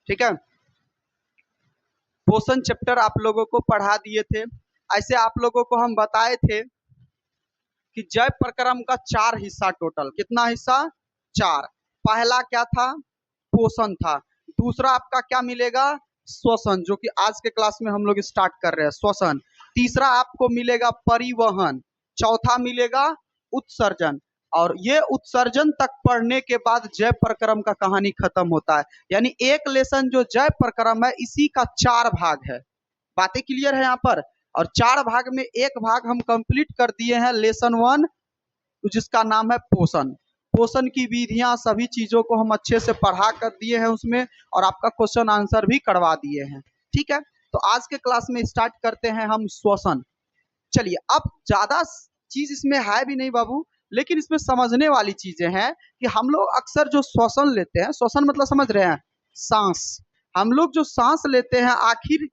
ठीक है, पोषण चैप्टर आप लोगों को पढ़ा दिए थे। ऐसे आप लोगों को हम बताए थे कि जैव प्रक्रम का 4 हिस्सा टोटल, कितना हिस्सा? 4। पहला क्या था? पोषण था। दूसरा आपका क्या मिलेगा? श्वसन, जो कि आज के क्लास में हम लोग स्टार्ट कर रहे हैं, श्वसन। तीसरा आपको मिलेगा परिवहन। चौथा मिलेगा उत्सर्जन। और ये उत्सर्जन तक पढ़ने के बाद जैव प्रक्रम का कहानी खत्म होता है। यानी एक लेसन जो जैव प्रक्रम है इसी का 4 भाग है। बातें क्लियर है यहाँ पर? और 4 भाग में एक भाग हम कंप्लीट कर दिए हैं, लेसन 1, जिसका नाम है पोषण। पोषण की विधियां, सभी चीजों को हम अच्छे से पढ़ा कर दिए हैं उसमें, और आपका क्वेश्चन आंसर भी करवा दिए हैं। ठीक है, तो आज के क्लास में स्टार्ट करते हैं हम श्वसन। चलिए, अब ज्यादा चीज इसमें है भी नहीं बाबू, लेकिन इसमें समझने वाली चीजें हैं कि हम लोग अक्सर जो श्वसन लेते हैं, श्वसन मतलब समझ रहे हैं? सांस। हम लोग जो सांस लेते हैं आखिर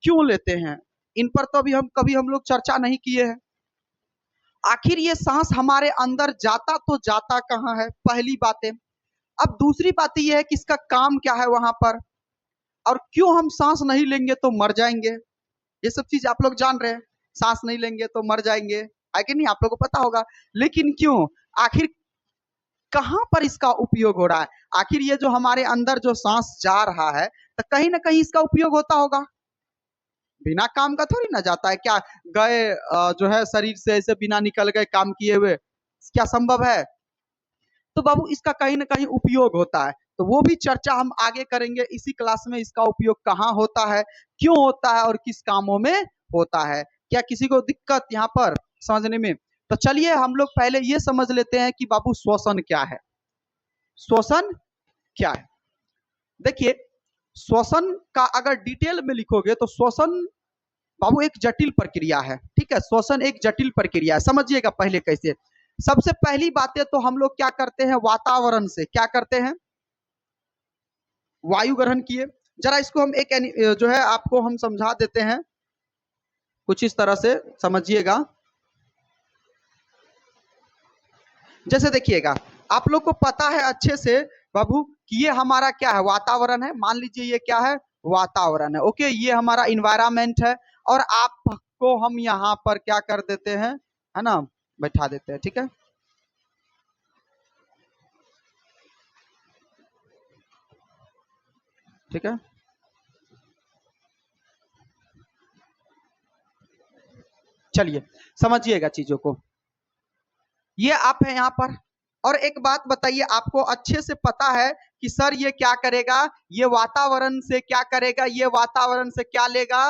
क्यों लेते हैं, इन पर तो अभी कभी हम लोग चर्चा नहीं किए हैं। आखिर ये सांस हमारे अंदर जाता तो जाता कहाँ है, पहली बात है। अब दूसरी बात ये है कि इसका काम क्या है वहां पर, और क्यों हम सांस नहीं लेंगे तो मर जाएंगे। ये सब चीज आप लोग जान रहे हैं, सांस नहीं लेंगे तो मर जाएंगे, है कि नहीं? आप लोगों को पता होगा। लेकिन क्यों, आखिर कहां पर इसका उपयोग हो रहा है? आखिर ये जो हमारे अंदर जो सांस जा रहा है, तो कहीं ना कहीं इसका उपयोग होता होगा, बिना काम का थोड़ी ना जाता है। क्या गए जो है शरीर से ऐसे बिना निकल गए काम किए हुए, क्या संभव है? तो बाबू इसका कहीं ना कहीं उपयोग होता है, तो वो भी चर्चा हम आगे करेंगे इसी क्लास में। इसका उपयोग कहाँ होता है, क्यों होता है, और किस कामों में होता है। क्या किसी को दिक्कत यहाँ पर समझने में? तो चलिए हम लोग पहले ये समझ लेते हैं कि बाबू श्वसन क्या है। श्वसन क्या है? देखिए, श्वसन का अगर डिटेल में लिखोगे तो श्वसन बाबू एक जटिल प्रक्रिया है। ठीक है, श्वसन एक जटिल प्रक्रिया है, समझिएगा पहले कैसे। सबसे पहली बातें तो हम लोग क्या करते हैं, वातावरण से क्या करते हैं, वायु ग्रहण किए। जरा इसको हम एक जो है आपको हम समझा देते हैं, कुछ इस तरह से समझिएगा। जैसे देखिएगा, आप लोग को पता है अच्छे से बाबू कि ये हमारा क्या है, वातावरण है। मान लीजिए ये क्या है, वातावरण है। ओके, ये हमारा इन्वायरमेंट है, और आपको हम यहाँ पर क्या कर देते हैं, है ना, बैठा देते हैं। ठीक है, ठीक है, चलिए समझिएगा चीजों को। ये आप है यहाँ पर, और एक बात बताइए, आपको अच्छे से पता है कि सर ये क्या करेगा, ये वातावरण से क्या करेगा, ये वातावरण से क्या लेगा,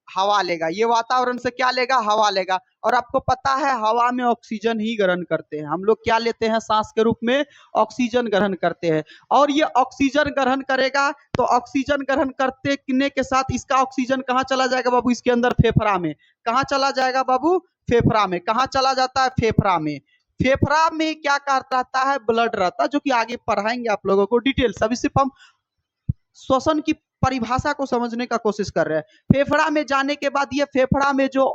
हवा लेगा। ये वातावरण से क्या लेगा, हवा लेगा। और आपको पता है हवा में ऑक्सीजन ही ग्रहण करते हैं हम लोग, क्या लेते हैं सांस के रूप में, ऑक्सीजन ग्रहण करते हैं। और ये ऑक्सीजन ग्रहण करेगा, तो ऑक्सीजन ग्रहण करने के साथ इसका ऑक्सीजन कहाँ चला जाएगा बाबू, इसके अंदर फेफड़ा में। कहाँ चला जाएगा बाबू, फेफड़ा में। कहाँ चला जाता है, फेफड़ा में। फेफड़ा में क्या रहता है, ब्लड रहता है, जो कि आगे पढ़ाएंगे आप लोगों को डिटेल। अभी सिर्फ हम श्वसन की परिभाषा को समझने का कोशिश कर रहे हैं। फेफड़ा में जाने के बाद ये फेफड़ा में जो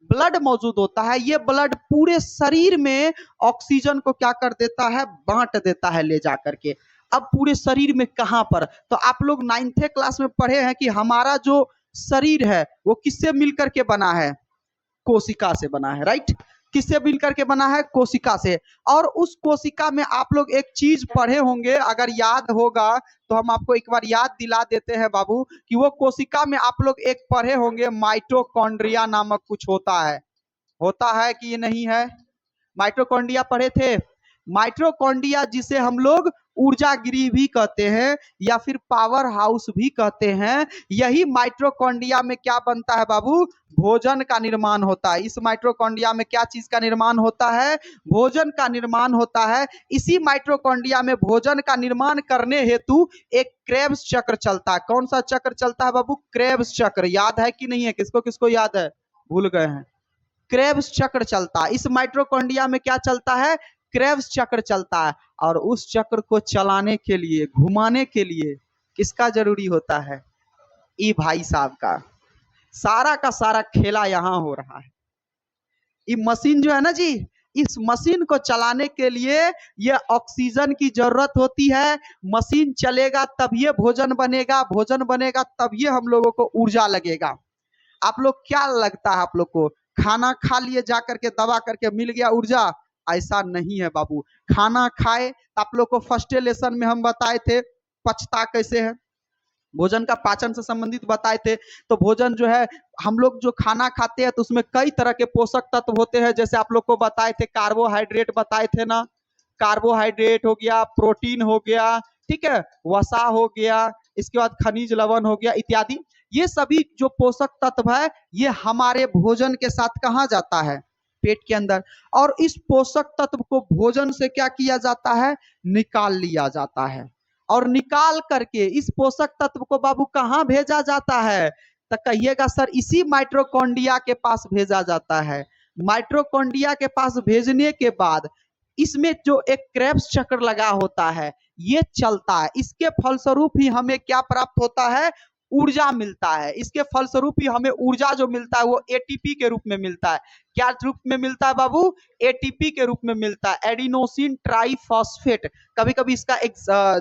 ब्लड मौजूद होता है, ये ब्लड पूरे शरीर में ऑक्सीजन को क्या कर देता है, बांट देता है ले जा करके। अब पूरे शरीर में कहां पर, तो आप लोग 9th क्लास में पढ़े हैं कि हमारा जो शरीर है वो किससे मिलकर के बना है, कोशिका से बना है। राइट, किससे मिलकर के बना है, कोशिका से। और उस कोशिका में आप लोग एक चीज पढ़े होंगे, अगर याद होगा तो हम आपको एक बार याद दिला देते हैं बाबू, कि वो कोशिका में आप लोग एक पढ़े होंगे, माइटोकॉन्ड्रिया नामक कुछ होता है कि ये नहीं है? माइटोकॉन्ड्रिया पढ़े थे। माइटोकॉन्ड्रिया जिसे हम लोग ऊर्जा गृह भी कहते हैं, या फिर पावर हाउस भी कहते हैं, यही माइटोकॉन्ड्रिया में क्या बनता है बाबू, भोजन का निर्माण होता है। इस माइटोकॉन्ड्रिया में क्या चीज का निर्माण होता है, भोजन का निर्माण होता है। इसी माइटोकॉन्ड्रिया में भोजन का निर्माण करने हेतु एक क्रेब्स चक्र चलता है। कौन सा चक्र चलता है बाबू, क्रेब्स चक्र। याद है कि नहीं है, किसको किसको याद है, भूल गए हैं? क्रेब्स चक्र चलता है इस माइटोकॉन्ड्रिया में। क्या चलता है, क्रेब्स चक्र चलता है। और उस चक्र को चलाने के लिए, घुमाने के लिए किसका जरूरी होता है, ई भाई साहब का। सारा का सारा खेला यहां हो रहा है। ये मशीन जो है ना जी, इस मशीन को चलाने के लिए ये ऑक्सीजन की जरूरत होती है। मशीन चलेगा तब ये भोजन बनेगा, भोजन बनेगा तब ये हम लोगों को ऊर्जा लगेगा। आप लोग क्या लगता है, आप लोग को खाना खा लिए जा करके दबा करके मिल गया ऊर्जा? ऐसा नहीं है बाबू। खाना खाए, आप लोग को फर्स्ट लेसन में हम बताए थे पचता कैसे है, भोजन का पाचन से संबंधित बताए थे। तो भोजन जो है, हम लोग जो खाना खाते हैं तो उसमें कई तरह के पोषक तत्व होते हैं। जैसे आप लोग को बताए थे कार्बोहाइड्रेट बताए थे ना, कार्बोहाइड्रेट हो गया, प्रोटीन हो गया, ठीक है, वसा हो गया, इसके बाद खनिज लवण हो गया इत्यादि। ये सभी जो पोषक तत्व है ये हमारे भोजन के साथ कहाँ जाता है? पेट के अंदर। और इस पोषक तत्व को भोजन से क्या किया जाता है? निकाल लिया जाता है। और निकाल करके इस पोषक तत्व को बाबू कहाँ भेजा जाता है? तो कहिएगा सर इसी माइटोकॉन्ड्रिया के पास भेजा जाता है। माइटोकॉन्ड्रिया के पास भेजने के बाद इसमें जो एक क्रेब्स चक्र लगा होता है ये चलता है। इसके फलस्वरूप ही हमें क्या प्राप्त होता है? ऊर्जा मिलता है। इसके फलस्वरूप ही हमें ऊर्जा जो मिलता है वो एटीपी के रूप में मिलता है। क्या रूप में मिलता है बाबू? एटीपी के रूप में मिलता है, एडिनोसिन ट्राइफॉस्फेट। कभी कभी इसका एक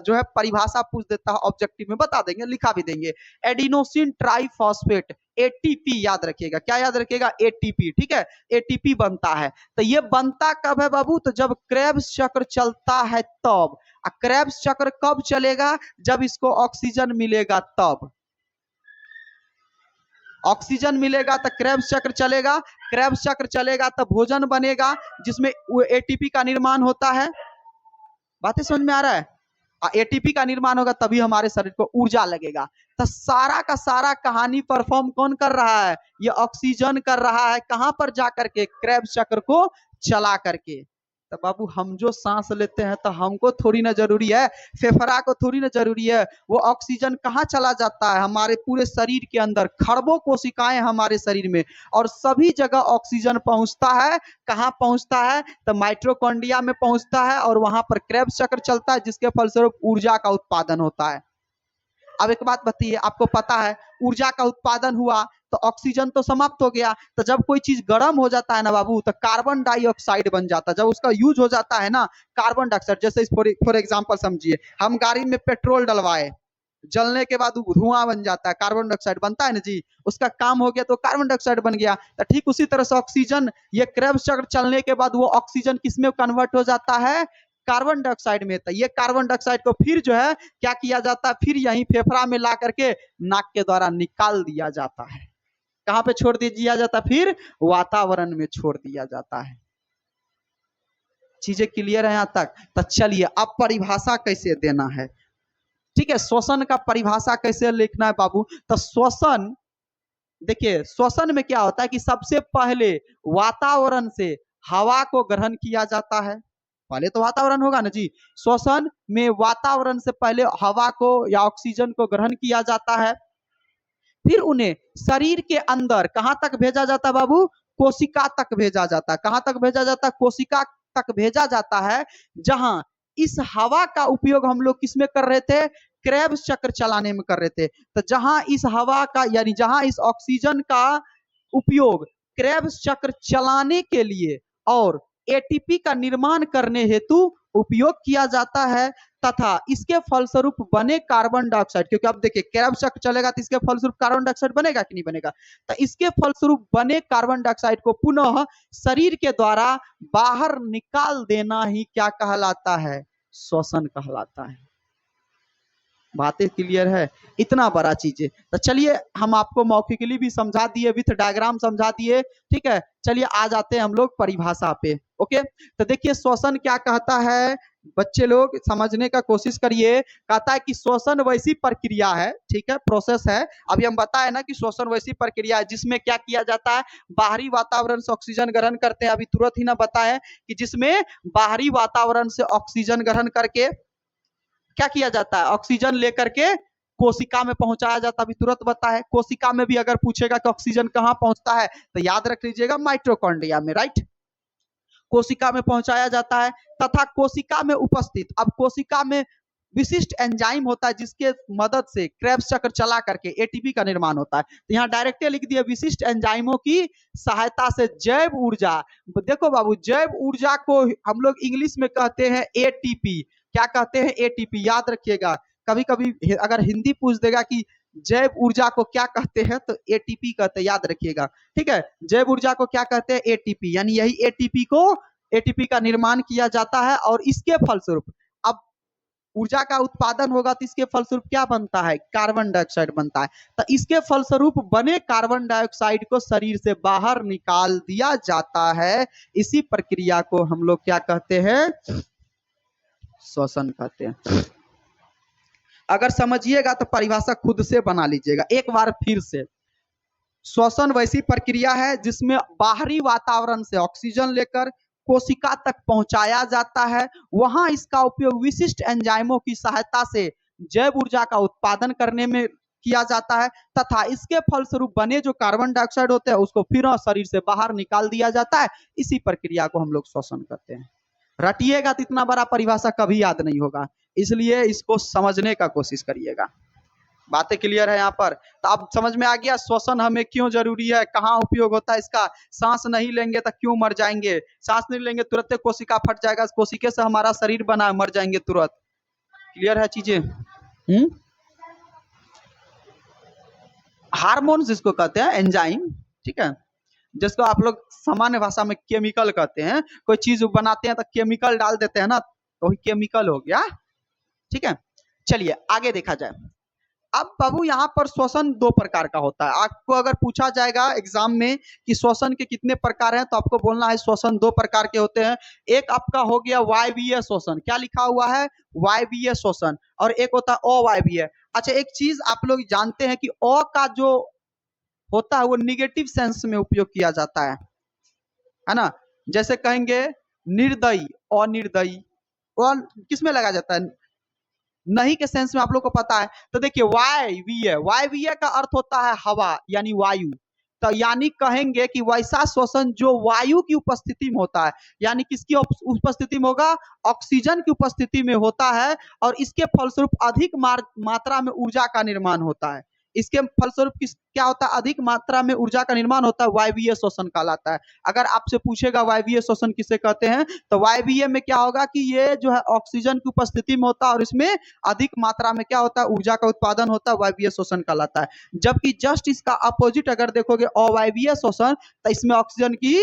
जो है परिभाषा पूछ देता है, ऑब्जेक्टिव में बता देंगे, लिखा भी देंगे, एडिनोसिन ट्राइफॉस्फेट, एटीपी याद रखिएगा। क्या याद रखिएगा? एटीपी, ठीक है, एटीपी बनता है। तो ये बनता कब है बाबू? तो जब क्रेब्स चक्र चलता है तब। क्रेब्स चक्र कब चलेगा? जब इसको ऑक्सीजन मिलेगा तब। ऑक्सीजन मिलेगा तो क्रेब्स चक्र चलेगा, क्रेब्स चक्र चलेगा तो भोजन बनेगा जिसमें एटीपी का निर्माण होता है। बातें समझ में आ रहा है? एटीपी का निर्माण होगा तभी हमारे शरीर को ऊर्जा लगेगा। तो सारा का सारा कहानी परफॉर्म कौन कर रहा है? ये ऑक्सीजन कर रहा है। कहां पर जाकर के? क्रेब्स चक्र को चला करके। तो बाबू हम जो सांस लेते हैं तो हमको थोड़ी ना जरूरी है, फेफड़ा को थोड़ी ना जरूरी है। वो ऑक्सीजन कहाँ चला जाता है? हमारे पूरे शरीर के अंदर खरबों कोशिकाएं हमारे शरीर में, और सभी जगह ऑक्सीजन पहुंचता है। कहाँ पहुंचता है? तो माइटोकॉन्ड्रिया में पहुंचता है और वहां पर क्रेब्स चक्र चलता है जिसके फलस्वरूप ऊर्जा का उत्पादन होता है। अब एक बात बताइए, आपको पता है ऊर्जा का उत्पादन हुआ तो ऑक्सीजन तो समाप्त हो गया। तो जब कोई चीज गर्म हो जाता है ना बाबू तो कार्बन डाइऑक्साइड बन जाता है। जब उसका यूज हो जाता है ना कार्बन डाइऑक्साइड, जैसे फॉर एग्जांपल समझिए, हम गाड़ी में पेट्रोल डलवाए, जलने के बाद धुआं बन जाता है, कार्बन डाइऑक्साइड बनता है ना जी, उसका काम हो गया तो कार्बन डाइऑक्साइड बन गया। तो ठीक उसी तरह से ऑक्सीजन, ये क्रेब्स चक्र चलने के बाद वो ऑक्सीजन किसमें कन्वर्ट हो जाता है? कार्बन डाइऑक्साइड में। तो ये कार्बन डाइऑक्साइड को फिर जो है क्या किया जाता है? फिर यहीं फेफड़ा में ला करके नाक के द्वारा निकाल दिया जाता है। कहां पे छोड़ दिया जाता है? फिर वातावरण में छोड़ दिया जाता है। चीजें क्लियर है यहां तक? तो चलिए अब परिभाषा कैसे देना है, ठीक है, श्वसन का परिभाषा कैसे लिखना है बाबू? तो श्वसन, देखिए श्वसन में क्या होता है कि सबसे पहले वातावरण से हवा को ग्रहण किया जाता है। पहले तो वातावरण होगा ना जी। श्वसन में वातावरण से पहले हवा को या ऑक्सीजन को ग्रहण किया जाता है, फिर उन्हें शरीर के अंदर कहां तक भेजा जाता है बाबू? कोशिका तक भेजा जाता है। कहां तक भेजा जाता है? कोशिका तक भेजा जाता है, जहां इस हवा का उपयोग हम लोग किसमें कर रहे थे? क्रेब्स चक्र चलाने में कर रहे थे। तो जहां इस हवा का यानी जहां इस ऑक्सीजन का उपयोग क्रेब्स चक्र चलाने के लिए और एटीपी का निर्माण करने हेतु उपयोग किया जाता है, तथा इसके फलस्वरूप बने कार्बन डाइऑक्साइड, क्योंकि अब देखिए क्रेब्स चक्र चलेगा तो इसके फलस्वरूप कार्बन डाइऑक्साइड बनेगा कि नहीं बनेगा? तो इसके फलस्वरूप बने कार्बन डाइऑक्साइड को पुनः शरीर के द्वारा बाहर निकाल देना ही क्या कहलाता है? श्वसन कहलाता है। बातें क्लियर है? इतना बड़ा चीज है। तो चलिए हम आपको मौखिकली भी समझा दिए, विथ डायग्राम समझा दिए, ठीक है। चलिए आ जाते हैं हम लोग परिभाषा पे। ओके, तो देखिए श्वसन क्या कहता है, बच्चे लोग समझने का कोशिश करिए। कहता है कि श्वसन वैसी प्रक्रिया है, ठीक है, प्रोसेस है। अभी हम बताए ना कि श्वसन वैसी प्रक्रिया है जिसमें क्या किया जाता है? बाहरी वातावरण से ऑक्सीजन ग्रहण करते हैं, अभी तुरंत ही ना बताए कि जिसमें बाहरी वातावरण से ऑक्सीजन ग्रहण करके क्या किया जाता है? ऑक्सीजन लेकर के कोशिका में पहुंचाया जाता है। अभी तुरंत बताया। कोशिका में भी अगर पूछेगा कि ऑक्सीजन कहां पहुंचता है तो याद रख लीजिएगा माइटोकॉन्ड्रिया में, राइट। कोशिका में पहुंचाया जाता है तथा कोशिका में उपस्थित, अब कोशिका में विशिष्ट एंजाइम होता है जिसके मदद से क्रेब्स चक्र चला करके एटीपी का निर्माण होता है। तो यहाँ डायरेक्टली लिख दिया विशिष्ट एंजाइमों की सहायता से जैव ऊर्जा। देखो बाबू, जैव ऊर्जा को हम लोग इंग्लिश में कहते हैं एटीपी। क्या कहते हैं? एटीपी। याद रखिएगा, कभी कभी अगर हिंदी पूछ देगा कि जैव ऊर्जा को क्या कहते हैं तो एटीपी कहते हैं, याद रखिएगा। ठीक है, जैव ऊर्जा को क्या कहते हैं? एटीपी। यानी यही एटीपी का निर्माण किया जाता है और इसके फलस्वरूप अब ऊर्जा का उत्पादन होगा तो इसके फलस्वरूप क्या बनता है? कार्बन डाइऑक्साइड बनता है। तो इसके फलस्वरूप बने कार्बन डाइऑक्साइड को शरीर से बाहर निकाल दिया जाता है। इसी प्रक्रिया को हम लोग क्या कहते हैं? श्वसन कहते हैं। अगर समझिएगा तो परिभाषा खुद से बना लीजिएगा एक बार फिर से। श्वसन वैसी प्रक्रिया है जिसमें बाहरी वातावरण से ऑक्सीजन लेकर कोशिका तक पहुंचाया जाता है। वहां इसका उपयोग विशिष्ट एंजाइमों की सहायता से जैव ऊर्जा का उत्पादन करने में किया जाता है तथा इसके फलस्वरूप बने जो कार्बन डाइऑक्साइड होते हैं उसको फिर शरीर से बाहर निकाल दिया जाता है। इसी प्रक्रिया को हम लोग श्वसन कहते हैं। रटिएगा तो इतना बड़ा परिभाषा कभी याद नहीं होगा, इसलिए इसको समझने का कोशिश करिएगा। बातें क्लियर है यहाँ पर? तो अब समझ में आ गया श्वसन हमें क्यों जरूरी है, कहाँ उपयोग होता है इसका। सांस नहीं लेंगे तो क्यों मर जाएंगे? सांस नहीं लेंगे तुरंत कोशिका फट जाएगा, कोशिका से हमारा शरीर बना, मर जाएंगे तुरंत। क्लियर है चीजें? हार्मोन जिसको कहते हैं, एंजाइम, ठीक है, जिसको आप लोग सामान्य भाषा में केमिकल कहते हैं। कोई चीज बनाते हैं तो केमिकल डाल देते हैं ना, तो वही केमिकल हो गया। ठीक है, चलिए आगे देखा जाए। अब बाबू यहाँ पर श्वसन दो प्रकार का होता है। आपको अगर पूछा जाएगा एग्जाम में कि श्वसन के कितने प्रकार हैं तो आपको बोलना है श्वसन दो प्रकार के होते हैं। एक आपका हो गया वायवीय श्वसन, क्या लिखा हुआ है? वायवीय श्वसन। और एक होता है अवायवीय। अच्छा, एक चीज आप लोग जानते हैं कि अ का जो होता है वो निगेटिव सेंस में उपयोग किया जाता है ना। जैसे कहेंगे निर्दयी, अनिर्दयी, और किस में लगा जाता है? नहीं के सेंस में आप लोग को पता है। तो देखिए वायवीय, वायवीय का अर्थ होता है हवा यानी वायु। तो यानी कहेंगे कि वैसा श्वसन जो वायु की उपस्थिति में होता है, यानी किसकी उपस्थिति में होगा? ऑक्सीजन की उपस्थिति में होता है। और इसके फलस्वरूप अधिक मात्रा में ऊर्जा का निर्माण होता है। इसके फलस्वरूप क्या होता है? अधिक मात्रा में ऊर्जा का निर्माण होता है, वायवीय श्वसन कहलाता है। अगर आपसे पूछेगा वायवीय श्वसन किसे कहते हैं, तो वायवीय में क्या होगा कि ये जो है ऑक्सीजन की उपस्थिति में होता है और इसमें अधिक मात्रा में क्या होता है? ऊर्जा का उत्पादन होता है, वायवीय श्वसन कहलाता है। जबकि जस्ट इसका अपोजिट अगर देखोगे अवायवीय श्वसन, तो इसमें ऑक्सीजन की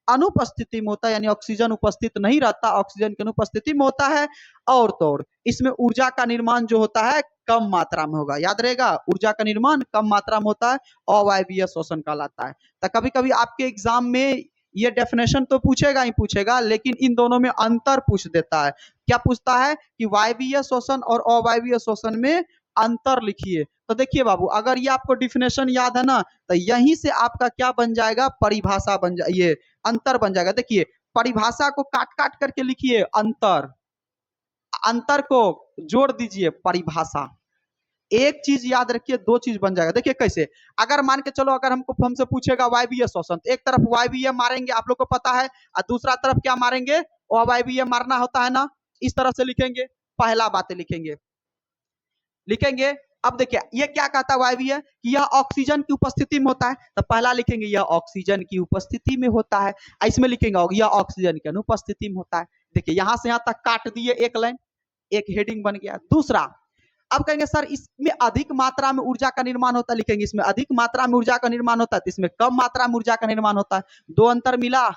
अनुपस्थिति में होता है, यानी ऑक्सीजन उपस्थित नहीं रहता, ऑक्सीजन की अनुपस्थिति में होता है। और तो और इसमें ऊर्जा का निर्माण जो होता है कम मात्रा में होगा। याद रहेगा, ऊर्जा का निर्माण कम मात्रा में होता है, अवायवीय श्वसन कहलाता है। तो कभी कभी आपके एग्जाम में ये डेफिनेशन तो पूछेगा ही पूछेगा, लेकिन इन दोनों में अंतर पूछ देता है। क्या पूछता है कि वायवीय श्वसन और अवायवीय श्वसन में अंतर लिखिए। तो देखिए बाबू, अगर ये आपको डिफिनेशन याद है ना, तो यहीं से आपका क्या बन जाएगा? परिभाषा बन जाए, ये अंतर बन जाएगा। देखिए परिभाषा को काट काट करके लिखिए अंतर, अंतर को जोड़ दीजिए परिभाषा। एक चीज याद रखिए, दो चीज बन जाएगा। देखिए कैसे, अगर मान के चलो अगर हमसे पूछेगा वायवीय श्वसन, तो एक तरफ वायवीय मारेंगे, आप लोग को पता है, और दूसरा तरफ क्या मारेंगे? अवायवीय मारना होता है ना। इस तरह से लिखेंगे, पहला बातें लिखेंगे। अब देखिए ये क्या कहता है वायवीय, कि यह ऑक्सीजन की उपस्थिति में होता है। तो पहला लिखेंगे यह ऑक्सीजन की उपस्थिति में होता है, इसमें लिखेंगे यह ऑक्सीजन की अनुपस्थिति में होता है। देखिए यहां से यहां तक काट दिए, एक लाइन, एक हेडिंग बन गया। दूसरा, अब कहेंगे सर इसमें अधिक मात्रा में ऊर्जा का निर्माण होता है, लिखेंगे इसमें अधिक मात्रा में ऊर्जा का निर्माण होता है, तो इसमें कम मात्रा में ऊर्जा का निर्माण होता है। दो अंतर मिला,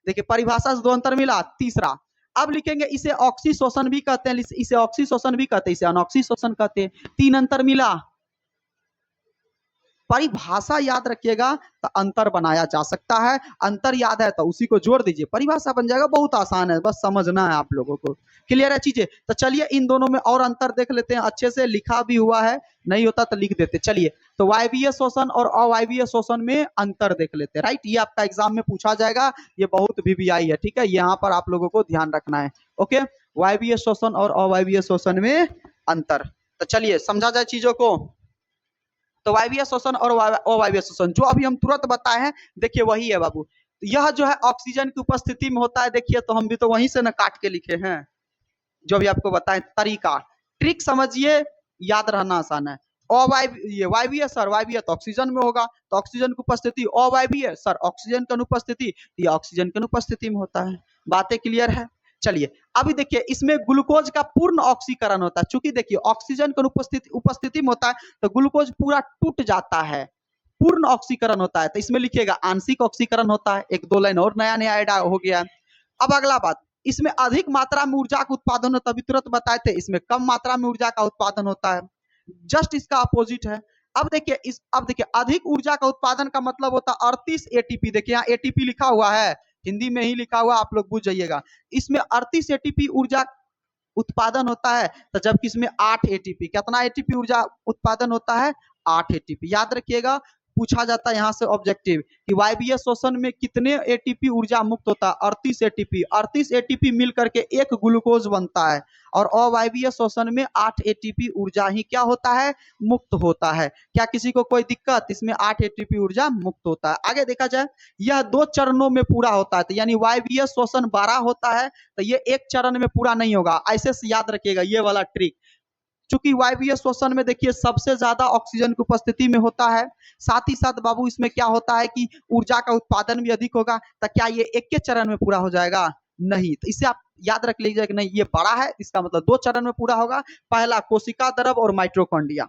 देखिए परिभाषा से दो अंतर मिला। तीसरा, अब लिखेंगे इसे ऑक्सी शोषण भी कहते हैं, इसे ऑक्सी शोषण भी कहते हैं, इसे अनऑक्सी शोषण कहते हैं। तीन अंतर मिला। परिभाषा याद रखिएगा तो अंतर बनाया जा सकता है, अंतर याद है तो उसी को जोड़ दीजिए, परिभाषा बन जाएगा। बहुत आसान है, बस समझना है आप लोगों को। क्लियर है चीजें? तो चलिए इन दोनों में और अंतर देख लेते हैं, अच्छे से लिखा भी हुआ है, नहीं होता तो लिख देते। चलिए, तो वायवीय शोषण और अवायवीय शोषण में अंतर देख लेते हैं। राइट, ये आपका एग्जाम में पूछा जाएगा, ये बहुत VVI है। ठीक है, यहाँ पर आप लोगों को ध्यान रखना है। ओके, वायवीय शोषण और अवायवीय शोषण में अंतर। तो चलिए समझा जाए चीजों को। तो वायवीय शोषण और अवायवीय शोषण जो अभी हम तुरंत बताए हैं, देखिए वही है बाबू। यह जो है ऑक्सीजन की उपस्थिति में होता है, देखिए तो हम भी तो वहीं से ना काट के लिखे हैं। जो भी आपको बताएं तरीका, ट्रिक समझिए, याद रहना आसान है। अवायवीय, वायवीय सर, वायवीय तो ऑक्सीजन में होगा, तो ऑक्सीजन की उपस्थिति, अवायवीय सर ऑक्सीजन की अनुपस्थिति, ये ऑक्सीजन की अनुपस्थिति में होता है। बातें क्लियर है? चलिए अभी देखिए, इसमें ग्लूकोज का पूर्ण ऑक्सीकरण होता है। चूंकि देखिए ऑक्सीजन की उपस्थिति में होता है तो ग्लूकोज पूरा टूट जाता है, पूर्ण ऑक्सीकरण होता है। तो इसमें लिखिएगा आंशिक ऑक्सीकरण होता है। एक दो लाइन और नया नया ऐड हो गया। अब अगला बात, इसमें अधिक मात्रा में ऊर्जा का उत्पादन होता है, अभी तुरंत बताए थे। इसमें कम मात्रा में ऊर्जा का उत्पादन होता है, जस्ट इसका अपोजिट है। अब देखिए अधिक ऊर्जा का उत्पादन का मतलब होता है 38 एटीपी। देखिए यहाँ एटीपी लिखा हुआ है, हिंदी में ही लिखा हुआ, आप लोग बुझ जाइएगा। इसमें 38 एटीपी ऊर्जा उत्पादन होता है, तो जबकि इसमें 8 एटीपी, कितना एटीपी ऊर्जा उत्पादन होता है? 8 एटीपी। याद रखिएगा, पूछा जाता है यहाँ से ऑब्जेक्टिव कि वायवीय शोषण में कितने एटीपी ऊर्जा मुक्त होता है? 38 एटीपी। 38 एटीपी मिल करके एक ग्लूकोज बनता है, और अवायवीय शोषण में 8 एटीपी ऊर्जा ही क्या होता है? मुक्त होता है। क्या किसी को कोई दिक्कत? इसमें 8 एटीपी ऊर्जा मुक्त होता है। आगे देखा जाए, यह 2 चरणों में पूरा होता है, तो यानी वायवीय शोषण 12 होता है, तो ये एक चरण में पूरा नहीं होगा। ऐसे से याद रखिएगा ये वाला ट्रिक। चूंकि वायवीय शोषण में देखिए सबसे ज्यादा ऑक्सीजन की उपस्थिति में होता है, साथ ही साथ बाबू इसमें क्या होता है कि ऊर्जा का उत्पादन भी अधिक होगा। तो क्या ये एक के चरण में पूरा हो जाएगा? नहीं। तो इसे आप याद रख लीजिए कि नहीं, ये बड़ा है, इसका मतलब 2 चरण में पूरा होगा। पहला कोशिका द्रव और माइट्रोकॉन्ड्रिया,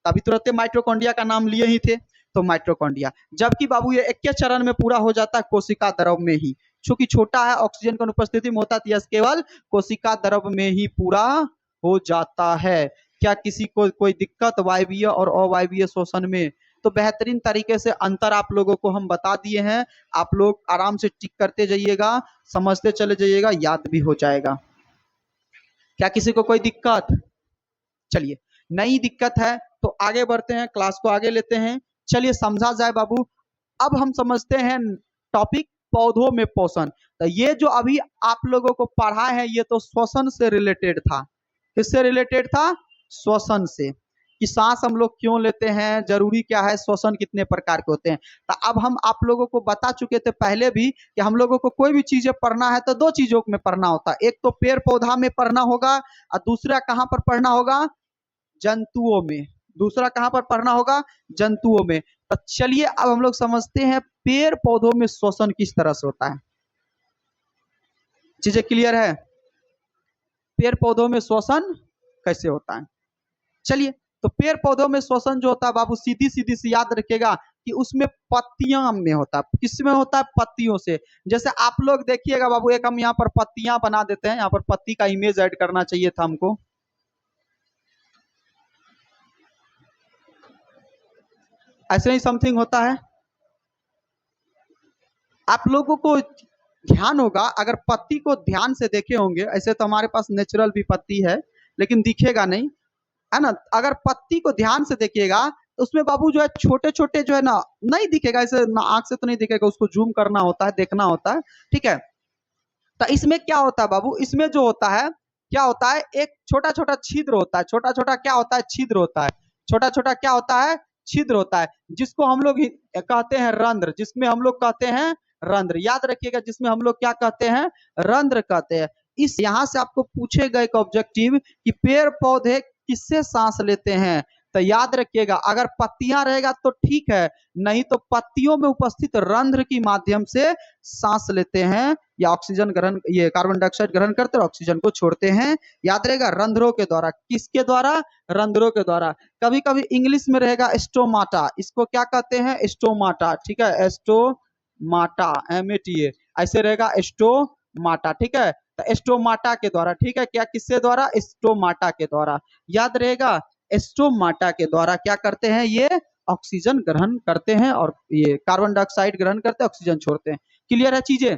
अभी तुरंत माइट्रोकॉन्ड्रिया का नाम लिए ही थे, तो माइट्रोकॉन्ड्रिया। जबकि बाबू ये एक के चरण में पूरा हो जाता है कोशिका द्रव में ही, चूंकि छोटा है, ऑक्सीजन की अनुपस्थिति में होता है, केवल कोशिका द्रव में ही पूरा हो जाता है। क्या किसी को कोई दिक्कत वायवीय और अवायवीय शोषण में? तो बेहतरीन तरीके से अंतर आप लोगों को हम बता दिए हैं। आप लोग आराम से टिक करते जाइएगा, समझते चले जाइएगा, याद भी हो जाएगा। क्या किसी को कोई दिक्कत? चलिए, नई दिक्कत है तो आगे बढ़ते हैं, क्लास को आगे लेते हैं। चलिए समझा जाए बाबू। अब हम समझते हैं टॉपिक पौधों में पोषण। तो ये जो अभी आप लोगों को पढ़ा है, ये तो श्वसन से रिलेटेड था। किससे रिलेटेड था? श्वसन से, कि सांस हम लोग क्यों लेते हैं, जरूरी क्या है, श्वसन कितने प्रकार के होते हैं। तो अब हम आप लोगों को बता चुके थे पहले भी कि हम लोगों को कोई भी चीजें पढ़ना है तो 2 चीजों में पढ़ना होता है। एक तो पेड़ पौधा में पढ़ना होगा, और दूसरा कहाँ पर पढ़ना होगा? जंतुओं में। दूसरा कहां पर पढ़ना होगा? जंतुओं में। तो चलिए अब हम लोग समझते हैं पेड़ पौधों में श्वसन किस तरह से होता है। चीजें क्लियर है? पेड़ पौधों में श्वसन कैसे होता है? चलिए, तो पेड़ पौधों में श्वसन जो होता है बाबू, सीधी सीधी से याद रखिएगा कि उसमें पत्तियां में होता है। किसमें होता है? पत्तियों से। जैसे आप लोग देखिएगा बाबू, एक हम यहाँ पर पत्तियां बना देते हैं, यहाँ पर पत्ती का इमेज ऐड करना चाहिए था हमको। ऐसे ही समथिंग होता है। आप लोगों को ध्यान होगा, अगर पत्ती को ध्यान से देखे होंगे, ऐसे तो हमारे पास नेचुरल भी पत्ती है लेकिन दिखेगा नहीं, है ना। अगर पत्ती को ध्यान से देखिएगा तो उसमें बाबू जो है छोटे छोटे जो है ना, नहीं दिखेगा ऐसे आंख से तो नहीं दिखेगा, उसको जूम करना होता है, देखना होता है, ठीक है। तो इसमें क्या होता है बाबू, इसमें जो होता है क्या होता है, एक छोटा छोटा छिद्र होता है। छोटा छोटा क्या होता है? छिद्र होता है। छोटा छोटा क्या होता है? छिद्र होता है, जिसको हम लोग कहते हैं रंध्र, जिसमें हम लोग कहते हैं रंध्र। याद रखिएगा, जिसमें हम लोग क्या कहते हैं? रंध्र कहते हैं। इस यहां से आपको पूछेगा एक ऑब्जेक्टिव कि पेड़ पौधे किससे सांस लेते हैं। तो याद रखिएगा, अगर पत्तियां रहेगा तो ठीक है, नहीं तो पत्तियों में उपस्थित रंध्र के माध्यम से सांस लेते हैं, या ऑक्सीजन ग्रहण, ये कार्बन डाइऑक्साइड ग्रहण करते हैं, ऑक्सीजन को छोड़ते हैं। याद रहेगा, रंध्रों के द्वारा। किसके द्वारा? रंध्रों के द्वारा। कभी कभी इंग्लिश में रहेगा स्टोमाटा, इसको क्या कहते हैं? स्टोमाटा, ठीक है, स्टोमाटा, MATA, ऐसे रहेगा स्टोमाटा, ठीक है। तो स्टोमाटा के द्वारा, ठीक है, क्या किससे द्वारा? स्टोमाटा के द्वारा। याद रहेगा, स्टोमाटा के द्वारा क्या करते हैं? ये ऑक्सीजन ग्रहण करते हैं, और ये कार्बन डाइऑक्साइड ग्रहण करते हैं, ऑक्सीजन छोड़ते हैं। क्लियर है चीजें?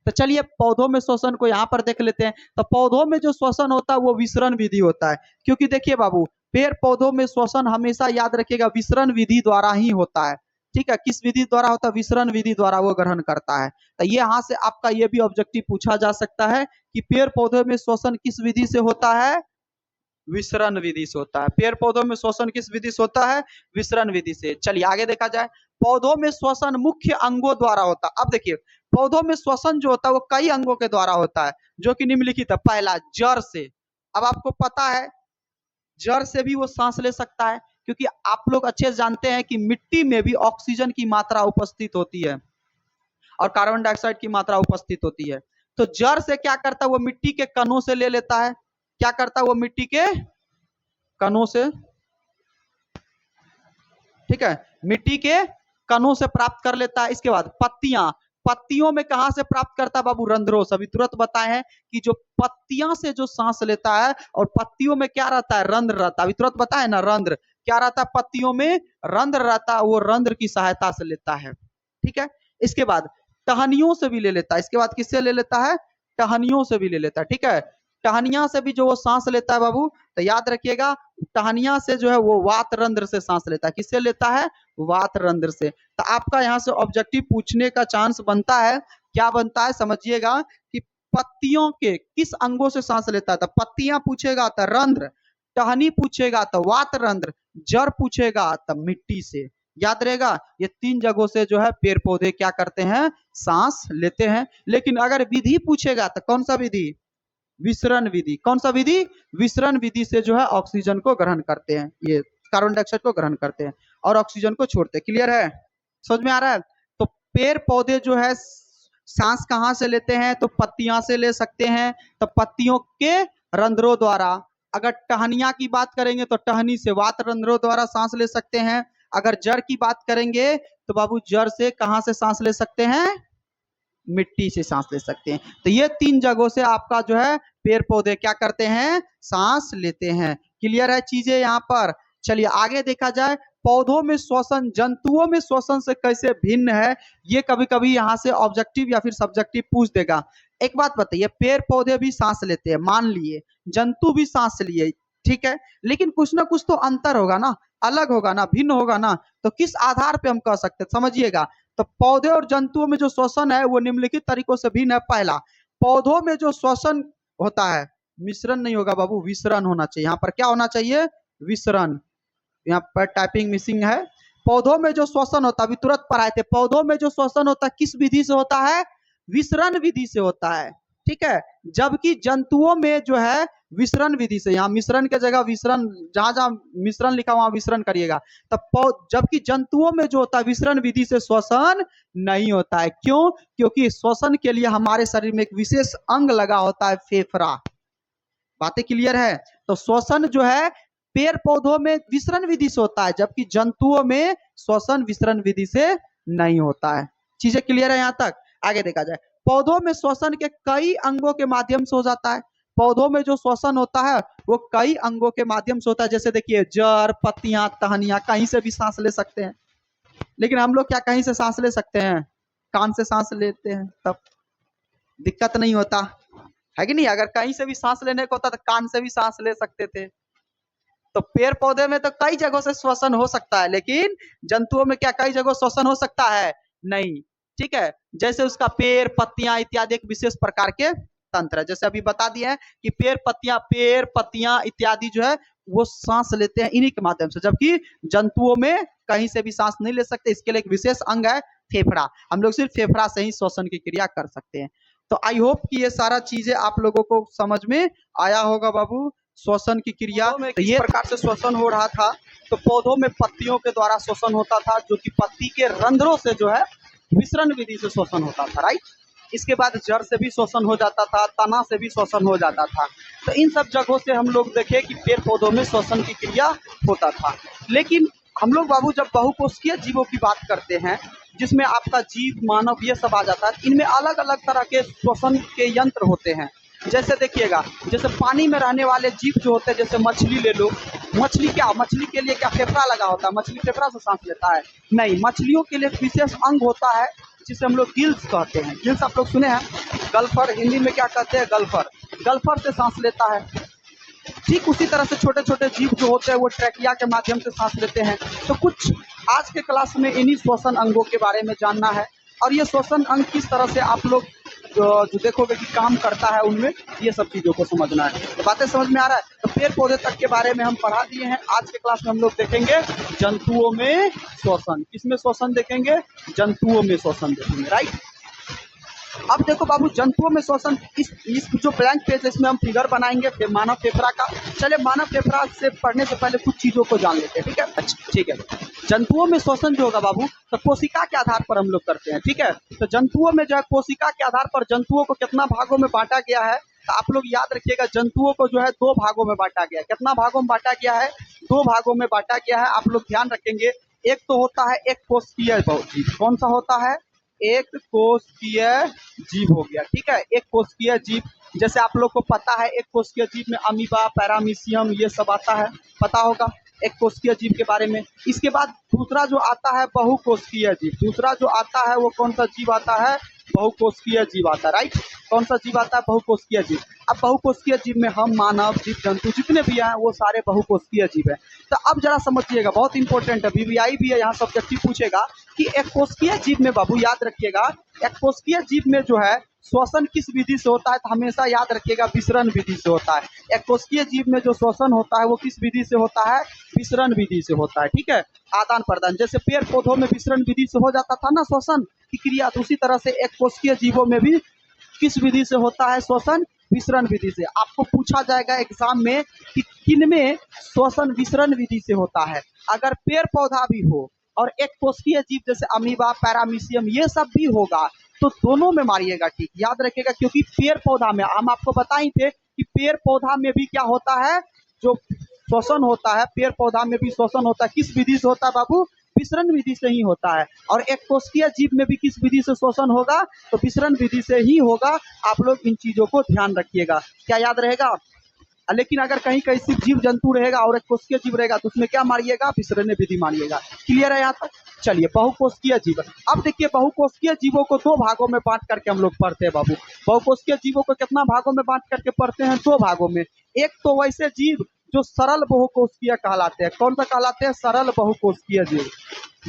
तो चलिए पौधों में श्वसन को यहाँ पर देख लेते हैं। तो पौधों में जो श्वसन होता है वो विसरण विधि होता है, क्योंकि देखिए बाबू, पेड़ पौधों में श्वसन हमेशा याद रखिएगा विसरण विधि द्वारा ही होता है, ठीक है। किस विधि द्वारा होता है? विसरण विधि द्वारा वो ग्रहण करता है। तो ये यहाँ से आपका ये भी ऑब्जेक्टिव पूछा जा सकता है कि पेड़ पौधों में श्वसन किस विधि से होता है? विसरण विधि से होता है। पेड़ पौधों में श्वसन किस विधि से होता है? विसरण विधि से। चलिए आगे देखा जाए, पौधों में श्वसन मुख्य अंगों द्वारा होता है। अब देखिए, पौधों में श्वसन जो होता है वो कई अंगों के द्वारा होता है, जो कि निम्नलिखित है। पहला, जड़ से। अब आपको पता है जड़ से भी वो सांस ले सकता है, क्योंकि आप लोग अच्छे से जानते हैं कि मिट्टी में भी ऑक्सीजन की मात्रा उपस्थित होती है और कार्बन डाइऑक्साइड की मात्रा उपस्थित होती है। तो जड़ से क्या करता है, वो मिट्टी के कणों से ले लेता है। क्या करता है, वो मिट्टी के कणों से, ठीक है, मिट्टी के कणों से प्राप्त कर लेता है। इसके बाद पत्तियां, पत्तियों में कहां से प्राप्त करता है बाबू, रंध्रों से। अभी तुरंत बताए हैं कि जो पत्तियां से जो सांस लेता है, और पत्तियों में क्या रहता है, रंध्र रहता है। अभी तुरंत बताए ना, रंध्र क्या रहता है, पत्तियों में रंध्र रहता है, वो रंध्र की सहायता से लेता है, ठीक है। इसके बाद टहनियों से भी ले लेता है। इसके बाद किससे ले लेता है, टहनियों से भी ले लेता है, ठीक है। टहनियां से भी जो वो सांस लेता है बाबू, तो याद रखिएगा, टहनियां से जो है वो वात रंध्र से सांस लेता है। किससे लेता है, वात रंध्र से। तो आपका यहाँ से ऑब्जेक्टिव पूछने का चांस बनता है, क्या बनता है समझिएगा, कि पत्तियों के किस अंगों से सांस लेता है। तो पत्तियां पूछेगा तो रंध्र, टहनी पूछेगा तो वात रंध्र, जड़ पूछेगा तो मिट्टी से। याद रहेगा, ये तीन जगहों से जो है पेड़ पौधे क्या करते हैं, सांस लेते हैं। लेकिन अगर विधि पूछेगा तो कौन सा विधि, विसरण विधि। कौन सा विधि, विसरण विधि से जो है ऑक्सीजन को ग्रहण करते हैं, ये कार्बन डाइऑक्साइड को ग्रहण करते हैं और ऑक्सीजन को छोड़ते हैं। क्लियर है, समझ में आ रहा है। तो पेड़ पौधे जो है सांस कहां से लेते हैं, तो पत्तियां से ले सकते हैं, तो पत्तियों के रंध्रों द्वारा। अगर टहनियां की बात करेंगे तो टहनी से वात रंध्रों द्वारा सांस ले सकते हैं। अगर जड़ की बात करेंगे तो बाबू जड़ से कहां से सांस ले सकते हैं, मिट्टी से सांस ले सकते हैं। तो ये तीन जगहों से आपका जो है पेड़ पौधे क्या करते हैं, सांस लेते हैं। क्लियर है चीजें यहाँ पर। चलिए आगे देखा जाए, पौधों में श्वसन, जंतुओं में श्वसन से कैसे भिन्न है, ये कभी कभी यहाँ से ऑब्जेक्टिव या फिर सब्जेक्टिव पूछ देगा। एक बात बताइए, पेड़ पौधे भी सांस लेते हैं, मान लिए जंतु भी सांस लिए, ठीक है, लेकिन कुछ ना कुछ तो अंतर होगा ना, अलग होगा ना, भिन्न होगा ना। तो किस आधार पे हम कह सकते हैं, समझिएगा। तो पौधे और जंतुओं में जो श्वसन है वो निम्नलिखित तरीकों से भिन्न है। पहला, पौधों में जो श्वसन होता है, मिश्रण नहीं होगा बाबू, विसरण होना चाहिए। यहाँ पर क्या होना चाहिए, विसरण। यहाँ पर टाइपिंग मिसिंग है। पौधों में जो श्वसन होता है, अभी तुरंत पढ़ाए थे, पौधों में जो श्वसन होता है किस विधि से होता है, विसरण विधि से होता है, ठीक है। जबकि जंतुओं में जो है विसरण विधि से, यहाँ मिश्रण के जगह विसरण, जहां जहां मिश्रण लिखा वहां विसरण करिएगा। तब जबकि जंतुओं में जो होता है विसरण विधि से श्वसन नहीं होता है। क्यों, क्योंकि श्वसन के लिए हमारे शरीर में एक विशेष अंग लगा होता है, फेफड़ा। बातें क्लियर है। तो श्वसन जो है पेड़ पौधों में विसरण विधि से होता है, जबकि जंतुओं में श्वसन विसरण विधि से नहीं होता है। चीजें क्लियर है यहाँ तक। आगे देखा जाए, पौधों में श्वसन के कई अंगों के माध्यम से हो जाता है। पौधों में जो श्वसन होता है वो कई अंगों के माध्यम से होता है। जैसे देखिए, जड़, पत्तियां, टहनियां, कहीं से भी सांस ले सकते हैं। लेकिन हम लोग क्या कहीं से सांस ले सकते हैं, कान से सांस लेते हैं, तब दिक्कत नहीं होता है कि नहीं। अगर कहीं से भी सांस लेने को होता तो कान से भी सांस ले सकते थे। तो पेड़ पौधे में तो कई जगहों से श्वसन हो सकता है, लेकिन जंतुओं में क्या कई जगह श्वसन हो सकता है, नहीं, ठीक है। जैसे उसका पेड़, पत्तियां इत्यादि एक विशेष प्रकार के तंत्र है। जैसे अभी बता दिए हैं कि पेड़ पत्तियां इत्यादि जो है वो सांस लेते हैं इन्हीं के माध्यम से, जबकि जंतुओं में कहीं से भी सांस नहीं ले सकते। इसके लिए एक विशेष अंग है, फेफड़ा। हम लोग सिर्फ फेफड़ा से ही श्वसन की क्रिया कर सकते हैं। तो आई होप कि ये सारा चीजें आप लोगों को समझ में आया होगा बाबू। श्वसन की क्रिया में तो ये प्रकार से श्वसन हो रहा था। तो पौधों में पत्तियों के द्वारा श्वसन होता था, जो कि पत्ती के रंध्रों से जो है विसरण विधि से श्वसन होता था, राइट। इसके बाद जड़ से भी श्वसन हो जाता था, तना से भी श्वसन हो जाता था। तो इन सब जगहों से हम लोग देखे कि पेड़ पौधों में श्वसन की क्रिया होता था। लेकिन हम लोग बाबू जब बहुकोशिकीय जीवों की बात करते हैं, जिसमें आपका जीव, मानव, ये सब आ जाता है, इनमें अलग अलग तरह के श्वसन के यंत्र होते हैं। जैसे देखिएगा, जैसे पानी में रहने वाले जीव जो होते हैं, जैसे मछली ले लो। मछली मछली के लिए क्या फेफड़ा लगा होता है, मछली फेफड़ा से सांस लेता है, नहीं। मछलियों के लिए विशेष अंग होता है जिसे हम लोग गिल्स कहते हैं। गिल्स आप लोग सुने हैं, गल्फर, हिंदी में क्या कहते हैं, गल्फर। गल्फर से सांस लेता है। ठीक उसी तरह से छोटे छोटे जीव जो होते हैं वो ट्रैकिया के माध्यम से सांस लेते हैं। तो कुछ आज के क्लास में इन्हीं श्वसन अंगों के बारे में जानना है, और ये श्वसन अंग किस तरह से आप लोग जो देखोगे कि काम करता है, उनमें ये सब चीजों को समझना है। तो बातें समझ में आ रहा है। तो पेड़ पौधे तक के बारे में हम पढ़ा दिए हैं। आज के क्लास में हम लोग देखेंगे जंतुओं में श्वसन। किसमें श्वसन देखेंगे, जंतुओं में श्वसन देखेंगे, राइट। अब देखो बाबू, जंतुओं में श्वसन, इस जो ब्लैंक पेज है इसमें हम फिगर बनाएंगे फिर मानव फेफड़ा का। चले मानव फेफड़ा से पढ़ने से पहले कुछ चीजों को जान लेते हैं, ठीक है? अच्छा ठीक है। जंतुओं में श्वसन जो होगा बाबू, तो कोशिका के आधार पर हम लोग करते हैं, ठीक है? तो जंतुओं में जो है कोशिका के आधार पर जंतुओं को कितना भागों में बांटा गया है, तो आप लोग याद रखिएगा, जंतुओं को जो है 2 भागों में बांटा गया है। कितना भागों में बांटा गया है? 2 भागों में बांटा गया है। आप लोग ध्यान रखेंगे, एक तो होता है एक कोशिकीय जीव। कौन सा होता है? एक कोशिकीय जीव हो गया, ठीक है? एक कोशिकीय जीव, जैसे आप लोग को पता है एक कोशिकीय जीव में अमीबा, पैरामीशियम ये सब आता है, पता होगा एक कोशिकीय जीव के बारे में। इसके बाद दूसरा जो आता है बहुकोशिकीय जीव। दूसरा जो आता है वो कौन सा जीव आता है? बहुकोशिकीय जीव आता है, राइट? कौन सा जीव आता है? बहुकोशिकीय जीव। अब बहुकोशिकीय जीव में हम मानव, जीव जंतु जितने भी हैं वो सारे बहुकोशिकीय जीव हैं। तो अब जरा समझिएगा, बहुत इंपॉर्टेंट है, वीवीआई भी है, यहाँ सब्जेक्टिव पूछेगा कि एक कोशिकीय जीव में बाबू याद रखिएगा, एक कोशिकीय जीव में जो है श्वसन किस विधि से होता है? तो हमेशा याद रखिएगा विसरण विधि से होता है। एक कोशिकीय जीव में जो श्वसन होता है वो किस विधि से होता है? विसरण विधि से होता है, ठीक है? आदान प्रदान, जैसे पेड़ पौधों में विसरण विधि से हो जाता था ना श्वसन की क्रिया, तो उसी तरह से एक कोशिकीय जीवों में भी किस विधि से होता है श्वसन? विसरण विधि से। आपको पूछा जाएगा एग्जाम में कि किनमें श्वसन विसरण विधि से होता है। अगर पेड़ पौधा भी हो और एक कोशिकीय जीव जैसे अमीबा, पैरामीशियम ये सब भी होगा तो दोनों में मारिएगा, ठीक? याद रखिएगा, क्योंकि पेड़ पौधा में हम आपको बताए थे कि पेड़ पौधा में भी क्या होता है? जो श्वसन होता है, पेड़ पौधा में भी श्वसन होता है, किस विधि से होता है बाबू? विसरण विधि से ही होता है। और एक कोशिकीय जीव में भी किस विधि से श्वसन होगा? तो विसरण विधि से ही होगा। आप लोग इन चीजों को ध्यान रखिएगा, क्या याद रहेगा? लेकिन अगर कहीं कहीं सिर्फ जीव जंतु रहेगा और एक कोशिकीय जीव रहेगा तो उसमें क्या मारिएगा? विसरण विधि मारिएगा। क्लियर है यहाँ तक? चलिए, बहुकोशिकीय जीव। अब देखिए, बहुकोशिकीय जीवों को 2 भागों में बांट करके हम लोग पढ़ते हैं बाबू। बहुकोशिकीय जीवों को कितना भागों में बांट करके पढ़ते हैं? 2 भागों में। एक तो वैसे जीव जो सरल बहुकोशिकीय कहलाते हैं। कौन सा कहलाते हैं? सरल बहुकोशिकीय जीव।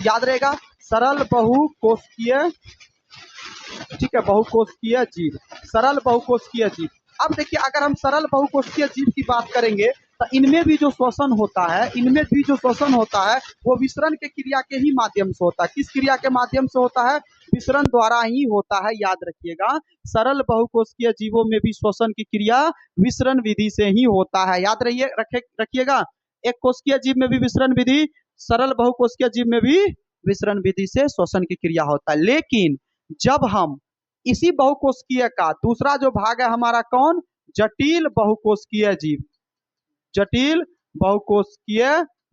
याद रहेगा, सरल बहुकोशिकीय, ठीक है? बहुकोशिकीय जीव, सरल बहुकोशिकीय जीव। अब देखिए, अगर हम सरल बहुकोशिकीय जीव की बात करेंगे तो इनमें भी जो श्वसन होता है, इनमें भी जो श्वसन होता है वो विसरण के क्रिया के ही माध्यम से होता है। किस क्रिया के माध्यम से होता है? विसरण द्वारा ही होता है। याद रखिएगा, सरल बहुकोशिकीय जीवों में भी श्वसन की क्रिया विसरण विधि से ही होता है। याद रखिएगा, एक कोशिकीय जीव में भी विसरण विधि, सरल बहुकोशिकीय जीव में भी विसरण विधि से श्वसन की क्रिया होता है। लेकिन जब हम इसी बहुकोशिकीय का दूसरा जो भाग है हमारा, कौन? जटिल बहुकोशिकीय जीव। जटिल बहुकोशिकीय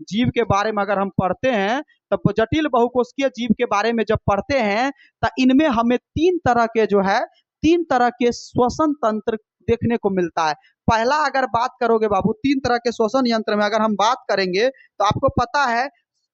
जीव के बारे में अगर हम पढ़ते हैं, तब जटिल बहुकोशिकीय जीव के बारे में जब पढ़ते हैं तो इनमें हमें 3 तरह के जो है 3 तरह के श्वसन तंत्र देखने को मिलता है। पहला अगर बात करोगे बाबू, 3 तरह के श्वसन यंत्र में अगर हम बात करेंगे तो आपको पता है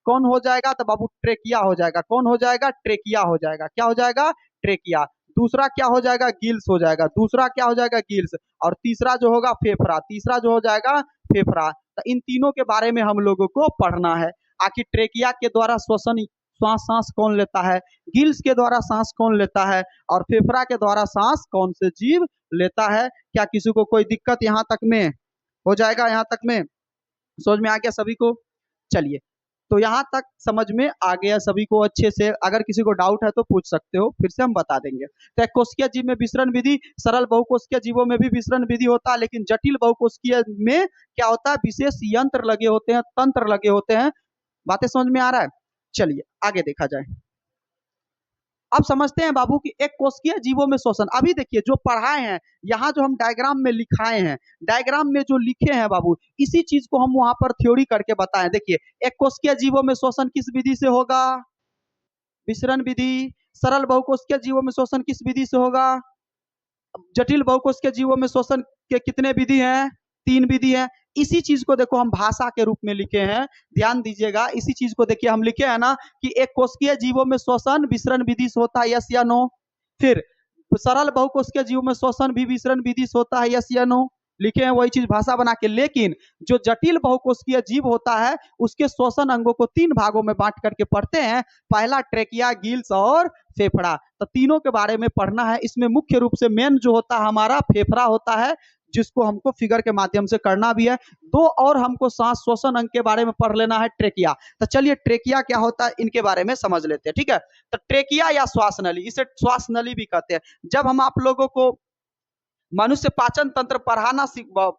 कौन हो जाएगा? तो बाबू ट्रेकिया हो जाएगा। कौन हो जाएगा? ट्रेकिया हो जाएगा। क्या हो जाएगा? ट्रेकिया। दूसरा क्या हो जाएगा? गिल्स हो जाएगा। दूसरा क्या हो जाएगा? गिल्स। और तीसरा जो होगा फेफड़ा। तीसरा जो हो जाएगा फेफड़ा। तो इन तीनों के बारे में हम लोगों को पढ़ना है। आखिर ट्रेकिया के द्वारा श्वसन, सांस कौन लेता है? गिल्स के द्वारा सांस कौन लेता है? और फेफड़ा के द्वारा सांस कौन से जीव लेता है? क्या किसी को कोई दिक्कत यहाँ तक में हो जाएगा? यहाँ तक में समझ में आ गया सभी को? चलिए, तो यहाँ तक समझ में आ गया सभी को अच्छे से? अगर किसी को डाउट है तो पूछ सकते हो, फिर से हम बता देंगे। तो एक कोशिकीय जीव में विसरण विधि, सरल बहुकोशिकीय जीवों में भी विसरण विधि होता है, लेकिन जटिल बहुकोशिकीय में क्या होता है? विशेष यंत्र लगे होते हैं, तंत्र लगे होते हैं। बातें समझ में आ रहा है? चलिए आगे देखा जाए। अब समझते हैं बाबू कि एक कोशिकीय जीवों में श्वसन। अभी देखिए जो पढ़ाए हैं, यहाँ जो हम डायग्राम में लिखाए हैं, डायग्राम में जो लिखे हैं बाबू, इसी चीज को हम वहां पर थ्योरी करके बताएं। देखिए, एक कोशिकीय जीवों में श्वसन किस विधि से होगा? विसरण विधि। सरल बहुकोशिकीय जीवों में श्वसन किस विधि से होगा? जटिल बहुकोशिकीय जीवों में श्वसन के कितने विधि हैं? 3 विधि हैं। इसी चीज को देखो हम भाषा के रूप में लिखे हैं, ध्यान दीजिएगा। इसी चीज को देखिए हम लिखे हैं ना कि एक कोशिकीय जीवों में श्वसन विसरण विधि से होता है, यस या नो? फिर सरल बहुकोशिकीय जीवों में श्वसन भी विसरण विधि से होता है, यस या नो? लिखे हैं वही चीज भाषा बना के। लेकिन जो जटिल बहुकोशिकीय जीव होता है उसके श्वसन अंगों को 3 भागों में बांट करके पढ़ते हैं। पहला ट्रेकिया, गिल्स और फेफड़ा। तो तीनों के बारे में पढ़ना है। इसमें मुख्य रूप से मेन जो होता है हमारा फेफड़ा होता है, जिसको हमको फिगर के माध्यम से करना भी है। दो और हमको सांस श्वसन अंग के बारे में पढ़ लेना है, ट्रेकिया। तो चलिए ट्रेकिया क्या होता है इनके बारे में समझ लेते हैं, ठीक है। तो ट्रेकिया या श्वास नली, इसे श्वास नली भी कहते हैं। जब हम आप लोगों को मनुष्य पाचन तंत्र पढ़ाना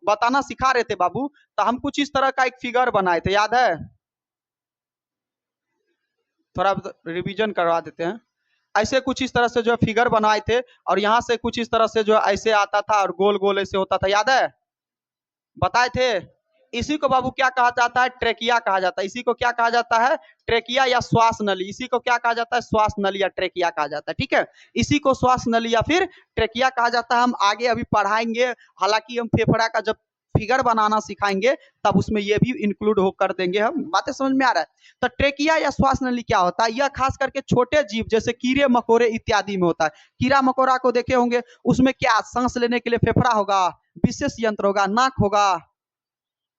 बताना सिखा रहे थे बाबू, तो हम कुछ इस तरह का एक फिगर बनाए थे, याद है? थोड़ा रिवीजन करवा देते हैं। ऐसे कुछ इस तरह से जो है फिगर बनाए थे, और यहाँ से कुछ इस तरह से जो ऐसे आता था और गोल गोल ऐसे होता था, याद है? बताए थे। इसी को बाबू क्या कहा जाता है? ट्रेकिया कहा जाता है। इसी को क्या कहा जाता है? ट्रेकिया या श्वास नली। इसी को क्या कहा जाता है? श्वास नली या ट्रेकिया कहा जाता है, ठीक है। इसी को श्वास नली या फिर ट्रेकिया कहा जाता है। हम आगे अभी पढ़ाएंगे, हालांकि हम फेफड़ा का जब फिगर बनाना सिखाएंगे तब उसमें ये भी इंक्लूड हो कर देंगे हम। बातें समझ में आ रहा है? तो ट्रेकिया या श्वास नली क्या होता है? यह खास करके छोटे जीव जैसे कीड़े मकोड़े इत्यादि में होता है। कीड़ा मकोड़ा को देखे होंगे, उसमें क्या सांस लेने के लिए फेफड़ा होगा, विशेष यंत्र होगा, नाक होगा?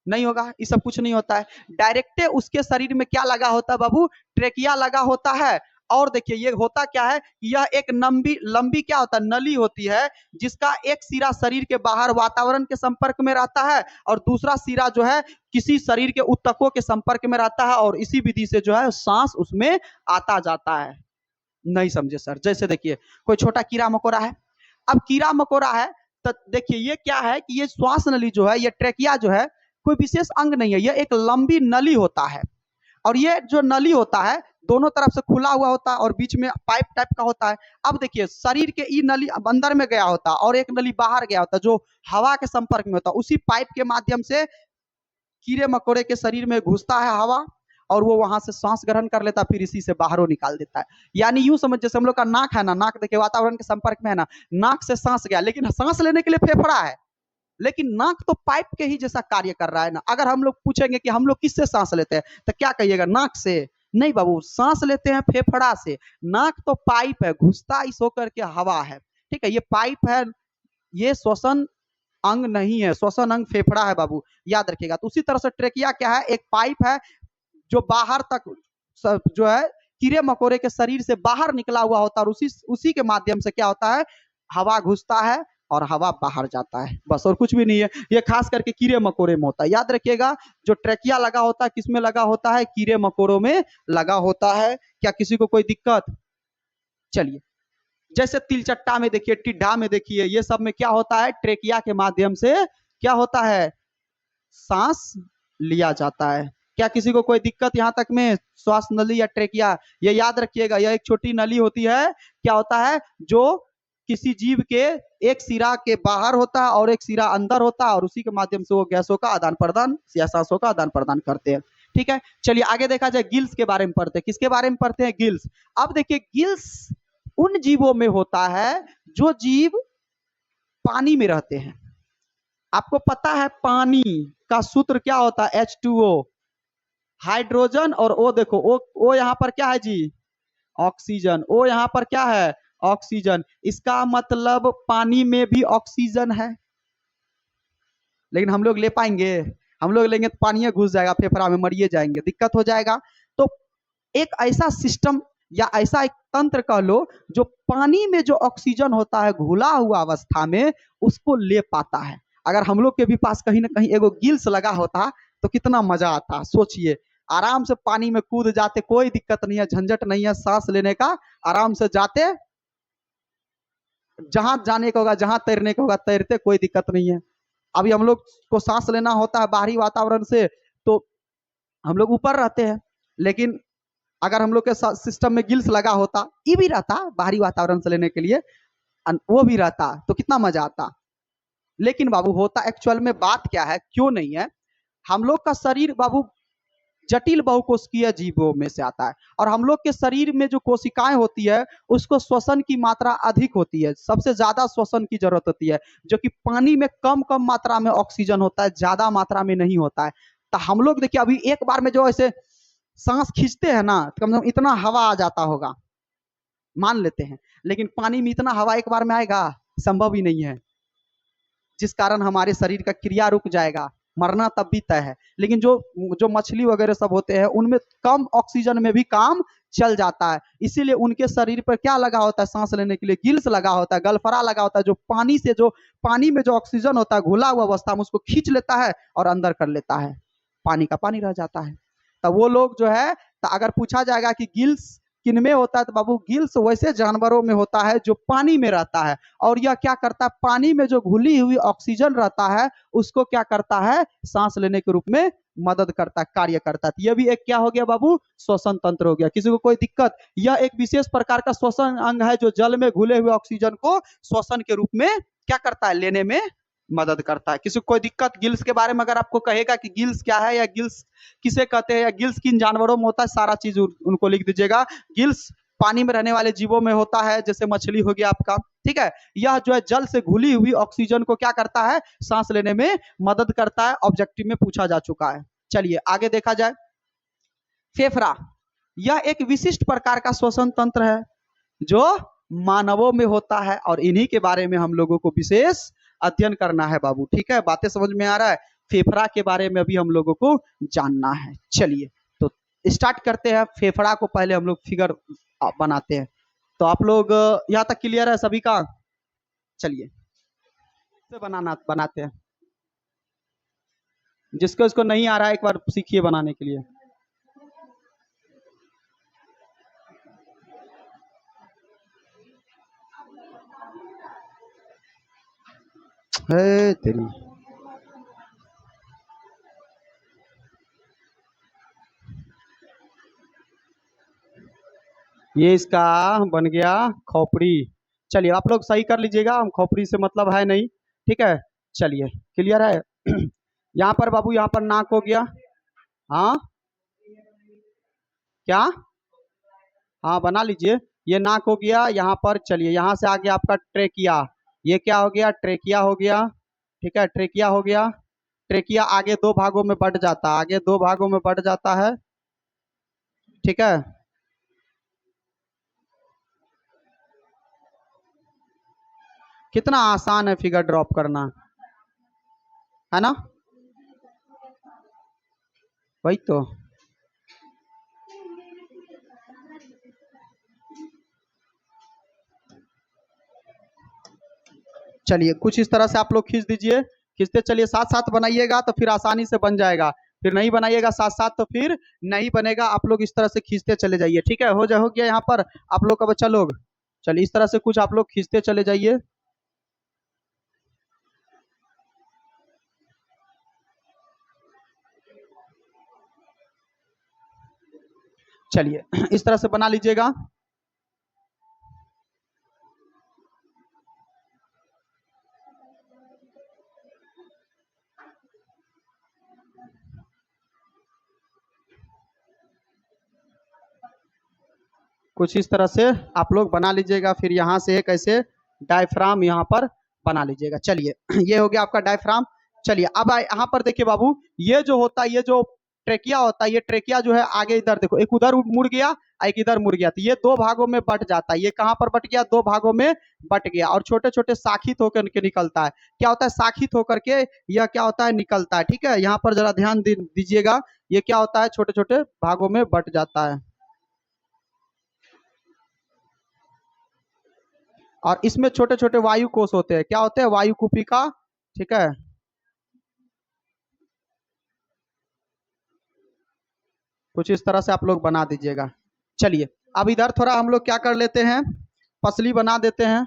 नहीं होगा, ये सब कुछ नहीं होता है। डायरेक्ट उसके शरीर में क्या लगा होता है बाबू? ट्रेकिया लगा होता है। और देखिए ये होता क्या है, यह एक लंबी लंबी क्या होता है? नली होती है, जिसका एक सिरा शरीर के बाहर वातावरण के संपर्क में रहता है, और दूसरा सिरा जो है किसी शरीर के ऊतकों के संपर्क में रहता है, और इसी विधि से जो है सांस उसमें आता जाता है। नहीं समझे सर? जैसे देखिए कोई छोटा कीड़ा मकोड़ा है, अब कीड़ा मकोड़ा है तो देखिए ये क्या है कि ये श्वास नली जो है, ये ट्रेकिया जो है, कोई विशेष अंग नहीं है, यह एक लंबी नली होता है। और ये जो नली होता है दोनों तरफ से खुला हुआ होता है और बीच में पाइप टाइप का होता है। अब देखिए शरीर के ई नली अंदर में गया होता है और एक नली बाहर गया होता है, जो हवा के संपर्क में होता है। उसी पाइप के माध्यम से कीड़े मकोड़े के शरीर में घुसता है हवा, और वो वहां से सांस ग्रहण कर लेता है, फिर इसी से बाहर निकाल देता है। यानी यूं समझ, जैसे हम लोग का नाक है ना, नाक देखिए वातावरण के संपर्क में है ना, नाक से सांस गया, लेकिन सांस लेने के लिए फेफड़ा है, लेकिन नाक तो पाइप के ही जैसा कार्य कर रहा है ना। अगर हम लोग पूछेंगे कि हम लोग किससे सांस लेते हैं, तो क्या कहिएगा? नाक से? नहीं बाबू, सांस लेते हैं फेफड़ा से। नाक तो पाइप है, घुसता इस होकर के हवा है, ठीक है। ये पाइप है, ये श्वसन अंग नहीं है, श्वसन अंग फेफड़ा है बाबू, याद रखिएगा। तो उसी तरह से ट्रेकिया क्या है? एक पाइप है जो बाहर तक जो है कीड़े मकोड़े के शरीर से बाहर निकला हुआ होता है, और उसी के माध्यम से क्या होता है? हवा घुसता है और हवा बाहर जाता है, बस, और कुछ भी नहीं है। ये खास करके कीड़े मकोड़े में होता है, याद रखिएगा। जो ट्रेकिया लगा होता है किसमें लगा होता है? कीड़े मकोड़ों में लगा होता है। क्या किसी को कोई दिक्कत? चलिए, जैसे तिलचट्टा में देखिए, टिड्ढा में देखिए, ये सब में क्या होता है? ट्रेकिया के माध्यम से क्या होता है? सांस लिया जाता है। क्या किसी को कोई दिक्कत यहाँ तक में? श्वास नली या ट्रेकिया, ये याद रखिएगा, यह एक छोटी नली होती है। क्या होता है? जो किसी जीव के एक सिरा के बाहर होता है और एक सिरा अंदर होता है, और उसी के माध्यम से वो गैसों का आदान प्रदान या सांसों का आदान प्रदान करते हैं, ठीक है। चलिए आगे देखा जाए, गिल्स के बारे में पढ़ते हैं। किसके बारे में पढ़ते हैं? गिल्स। अब देखिए गिल्स उन जीवों में होता है जो जीव पानी में रहते हैं। आपको पता है पानी का सूत्र क्या होता है? H2O, हाइड्रोजन, और ओ देखो, ओ यहाँ पर क्या है जी? ऑक्सीजन। ओ यहाँ पर क्या है? ऑक्सीजन। इसका मतलब पानी में भी ऑक्सीजन है, लेकिन हम लोग ले पाएंगे? हम लोग लेंगे तो पानी घुस जाएगा फेफड़ा में, मरिए जाएंगे, दिक्कत हो जाएगा। तो एक ऐसा सिस्टम या ऐसा एक तंत्र कह लो जो पानी में जो ऑक्सीजन होता है घुला हुआ अवस्था में, उसको ले पाता है। अगर हम लोग के भी पास कहीं ना कहीं एगो गिल्स लगा होता तो कितना मजा आता, सोचिए। आराम से पानी में कूद जाते, कोई दिक्कत नहीं है, झंझट नहीं है सांस लेने का, आराम से जाते, जहां जाने का होगा, जहां तैरने का होगा तैरते, कोई दिक्कत नहीं है। अभी हम लोग को सांस लेना होता है बाहरी वातावरण से, तो हम लोग ऊपर रहते हैं, लेकिन अगर हम लोग के सिस्टम में गिल्स लगा होता, ये भी रहता बाहरी वातावरण से लेने के लिए, वो भी रहता, तो कितना मजा आता। लेकिन बाबू होता एक्चुअल में बात क्या है, क्यों नहीं है? हम लोग का शरीर बाबू जटिल बहुकोशिकीय जीवों में से आता है, और हम लोग के शरीर में जो कोशिकाएं होती है उसको श्वसन की मात्रा अधिक होती है, सबसे ज्यादा श्वसन की जरूरत होती है, जो कि पानी में कम कम मात्रा में ऑक्सीजन होता है, ज्यादा मात्रा में नहीं होता है। तो हम लोग देखिए अभी एक बार में जो ऐसे सांस खींचते हैं ना, तो कम से कम इतना हवा आ जाता होगा, मान लेते हैं, लेकिन पानी में इतना हवा एक बार में आएगा? संभव ही नहीं है, जिस कारण हमारे शरीर का क्रिया रुक जाएगा, मरना तब भी तय है। लेकिन जो जो मछली वगैरह सब होते हैं उनमें कम ऑक्सीजन में भी काम चल जाता है। इसीलिए उनके शरीर पर क्या लगा होता है, सांस लेने के लिए गिल्स लगा होता है, गलफरा लगा होता है, जो पानी में जो ऑक्सीजन होता है घुला हुआ अवस्था में उसको खींच लेता है और अंदर कर लेता है, पानी का पानी रह जाता है। तो वो लोग जो है, तो अगर पूछा जाएगा कि गिल्स किन में होता है, तो बाबू गिल्स वैसे जानवरों में होता है जो पानी में रहता है, और यह क्या करता है, पानी में जो घुली हुई ऑक्सीजन रहता है उसको क्या करता है, सांस लेने के रूप में मदद करता है, कार्य करता है। यह भी एक क्या हो गया बाबू, श्वसन तंत्र हो गया। किसी को कोई दिक्कत, यह एक विशेष प्रकार का श्वसन अंग है जो जल में घुले हुए ऑक्सीजन को श्वसन के रूप में क्या करता है, लेने में मदद करता है। किसी को कोई दिक्कत गिल्स के बारे में अगर आपको कहेगा कि गिल्स क्या है या गिल्स किसे कहते हैं या गिल्स किन जानवरों में होता है, सारा चीज उनको लिख दीजिएगा। गिल्स पानी में रहने वाले जीवों में होता है, जैसे मछली हो गया आपका, ठीक है। यह जो है जल से घुली हुई ऑक्सीजन को क्या करता है, सांस लेने में मदद करता है, ऑब्जेक्टिव में पूछा जा चुका है। चलिए आगे देखा जाए। फेफड़ा, यह एक विशिष्ट प्रकार का श्वसन तंत्र है जो मानवों में होता है, और इन्हीं के बारे में हम लोगों को विशेष अध्ययन करना है बाबू, ठीक है। बातें समझ में आ रहा है, फेफड़ा के बारे में अभी हम लोगों को जानना है। चलिए तो स्टार्ट करते हैं। फेफड़ा को पहले हम लोग फिगर बनाते हैं। तो आप लोग यहाँ तक क्लियर है सभी का? चलिए से बनाते हैं। जिसको इसको नहीं आ रहा है एक बार सीखिए बनाने के लिए। है तेरी, ये इसका बन गया खोपड़ी। चलिए आप लोग सही कर लीजिएगा, हम खोपड़ी से मतलब है नहीं, ठीक है। चलिए क्लियर है। यहाँ पर बाबू, यहाँ पर नाक हो गया, हाँ क्या, हाँ बना लीजिए। ये नाक हो गया यहाँ पर। चलिए यहाँ से आगे आपका ट्रेकिया, ये क्या हो गया, ट्रेकिया हो गया, ठीक है, ट्रेकिया हो गया। ट्रेकिया आगे दो भागों में बढ़ जाता है, आगे दो भागों में बढ़ जाता है, ठीक है। कितना आसान है फिगर ड्रॉप करना, है ना, वही तो। चलिए कुछ इस तरह से आप लोग खींच दीजिए, खींचते चलिए, साथ साथ बनाइएगा तो फिर आसानी से बन जाएगा, फिर नहीं बनाइएगा साथ साथ तो फिर नहीं बनेगा। आप लोग इस तरह से खींचते चले जाइए, ठीक है। हो गया यहाँ पर आप लोग का बच्चा लोग। चलिए इस तरह से कुछ आप लोग खींचते चले जाइए। चलिए इस तरह से बना लीजिएगा। कुछ इस तरह से आप लोग बना लीजिएगा। फिर यहाँ से एक ऐसे डायफ्राम यहाँ पर बना लीजिएगा। चलिए ये हो गया आपका डायफ्राम। चलिए अब यहाँ पर देखिए बाबू, ये जो होता है, ये जो ट्रेकिया होता है, ये ट्रेकिया जो है आगे इधर देखो, एक उधर मुड़ गया, एक इधर मुड़ गया, तो ये दो भागों में बट जाता है। ये कहाँ पर बट गया, दो भागों में बट गया, और छोटे छोटे शाखित होकर के निकलता है। क्या होता है, शाखित होकर के यह क्या होता है, निकलता है, ठीक है। यहाँ पर जरा ध्यान दीजिएगा, ये क्या होता है, छोटे छोटे भागों में बट जाता है, और इसमें छोटे छोटे वायु कोष होते हैं। क्या होते हैं, वायु कूपिका, ठीक है। कुछ इस तरह से आप लोग बना दीजिएगा। चलिए अब इधर थोड़ा हम लोग क्या कर लेते हैं, पसली बना देते हैं।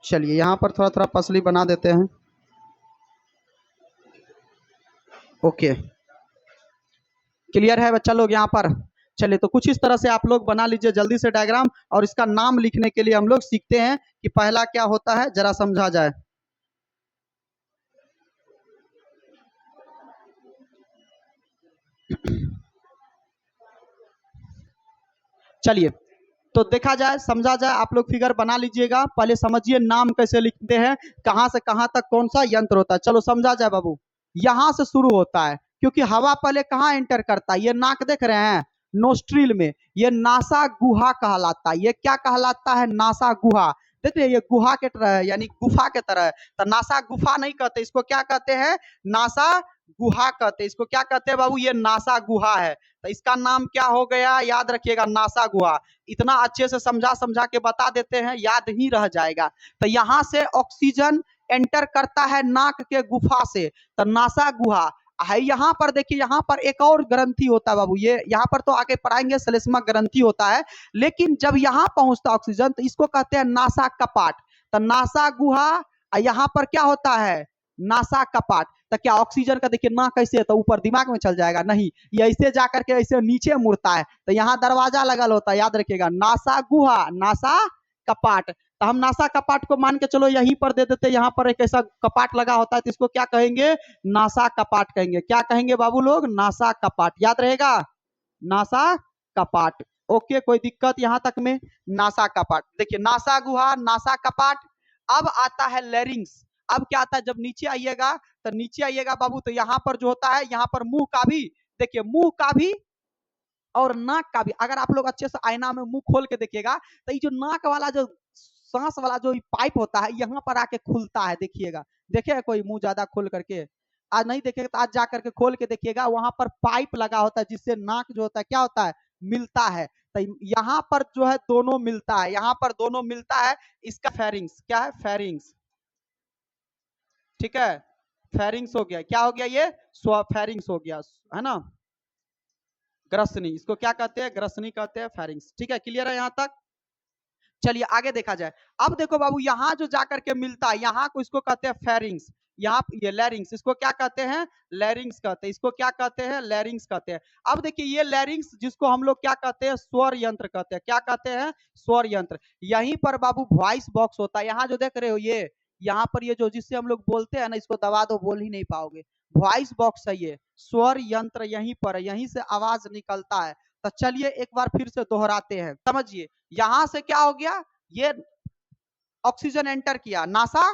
चलिए यहाँ पर थोड़ा थोड़ा पसली बना देते हैं। ओके क्लियर है बच्चा लोग यहाँ पर? चलिए तो कुछ इस तरह से आप लोग बना लीजिए जल्दी से डायग्राम, और इसका नाम लिखने के लिए हम लोग सीखते हैं कि पहला क्या होता है, जरा समझा जाए। चलिए तो देखा जाए, समझा जाए, आप लोग फिगर बना लीजिएगा। पहले समझिए नाम कैसे लिखते हैं, कहां से कहां तक कौन सा यंत्र होता है। चलो समझा जाए बाबू, यहां से शुरू होता है, क्योंकि हवा पहले कहां एंटर करता है, ये नाक देख रहे हैं, नोस्ट्रिल में, ये नासा गुहा कहलाता है। ये क्या कहलाता है, नासा गुहा। देखते हैं ये गुहा के तरह है, यानी गुफा के तरह है। तो नासा गुफा नहीं कहते, इसको क्या कहते हैं? नासा गुहा कहते हैं। इसको क्या कहते हैं बाबू? ये नासा गुहा है। तो इसका नाम क्या हो गया? याद रखिएगा, नासा गुहा। इतना अच्छे से समझा समझा के बता देते हैं, याद ही रह जाएगा। तो यहाँ से ऑक्सीजन एंटर करता है नाक के गुफा से, तो नासा गुहा है। यहाँ पर देखिए, यहाँ पर एक और ग्रंथि होता है बाबू, ये यहाँ पर तो आगे पढ़ाएंगे, श्लेष्मक ग्रंथि होता है। लेकिन जब यहाँ पहुंचता ऑक्सीजन तो इसको कहते हैं नासा कपाट। तो नासा गुहा, यहाँ पर क्या होता है? नासा कपाट। तो क्या ऑक्सीजन का देखिए ना कैसे है, तो ऊपर दिमाग में चल जाएगा? नहीं, ये ऐसे जाकर के ऐसे नीचे मुड़ता है। तो यहाँ दरवाजा लगल होता है, याद रखिएगा, नासा गुहा, नासा कपाट। तो हम नासा कपाट को मान के चलो यहीं पर दे देते, यहाँ पर एक ऐसा कपाट लगा होता है, तो इसको क्या कहेंगे? नासा कपाट कहेंगे। क्या कहेंगे बाबू लोग? नासा कपाट। याद रहेगा, नासा कपाट। ओके, कोई दिक्कत यहाँ तक में? नासा कपाट। देखिए, नासा गुहा, नासा कपाट। अब आता है लैरिंग्स। अब क्या आता है? जब नीचे आइएगा, तो नीचे आइएगा बाबू, तो यहाँ पर जो होता है, यहाँ पर मुंह का भी, देखिए मुंह का भी और नाक का भी, अगर आप लोग अच्छे से आईना में मुंह खोल के देखिएगा, तो ये जो नाक वाला जो सांस वाला जो पाइप होता है, यहाँ पर आके खुलता है। देखिएगा, देखे कोई मुंह ज्यादा खोल करके? आज नहीं देखेगा तो आज जा करके खोल के देखिएगा, वहां पर पाइप लगा होता है, जिससे नाक जो होता है क्या होता है? मिलता है। तो यहाँ पर जो है दोनों मिलता है, यहाँ पर दोनों मिलता है। इसका फेरिंग्स क्या है? फेरिंग्स। ठीक है, फेरिंग्स हो गया। क्या हो गया ये? फेरिंग्स हो गया, है ना। ग्रसनी, इसको क्या कहते हैं? ग्रसनी कहते हैं, फेरिंग्स। ठीक है, क्लियर है यहाँ तक? चलिए आगे देखा जाए। अब देखो बाबू, यहाँ जो जाकर के मिलता है, यहाँ को इसको कहते हैं फेरिंग्स। यहाँ ये लैरिंग्स, इसको क्या कहते हैं? लैरिंग्स कहते हैं। इसको क्या कहते हैं? लैरिंग्स कहते हैं। अब देखिए, ये लैरिंग्स जिसको हम लोग क्या कहते हैं? स्वर यंत्र कहते हैं। क्या कहते हैं? स्वर यंत्र। यहीं पर बाबू वॉइस बॉक्स होता है। यहाँ जो देख रहे हो ये, यहाँ पर ये जो जिससे हम लोग बोलते हैं ना, इसको दबा दो बोल ही नहीं पाओगे। वॉइस बॉक्स है ये, स्वर यंत्र यहीं पर है, यहीं से आवाज निकलता है। तो चलिए एक बार फिर से दोहराते हैं, समझिए। यहां से क्या हो गया? ये ऑक्सीजन एंटर किया, नासा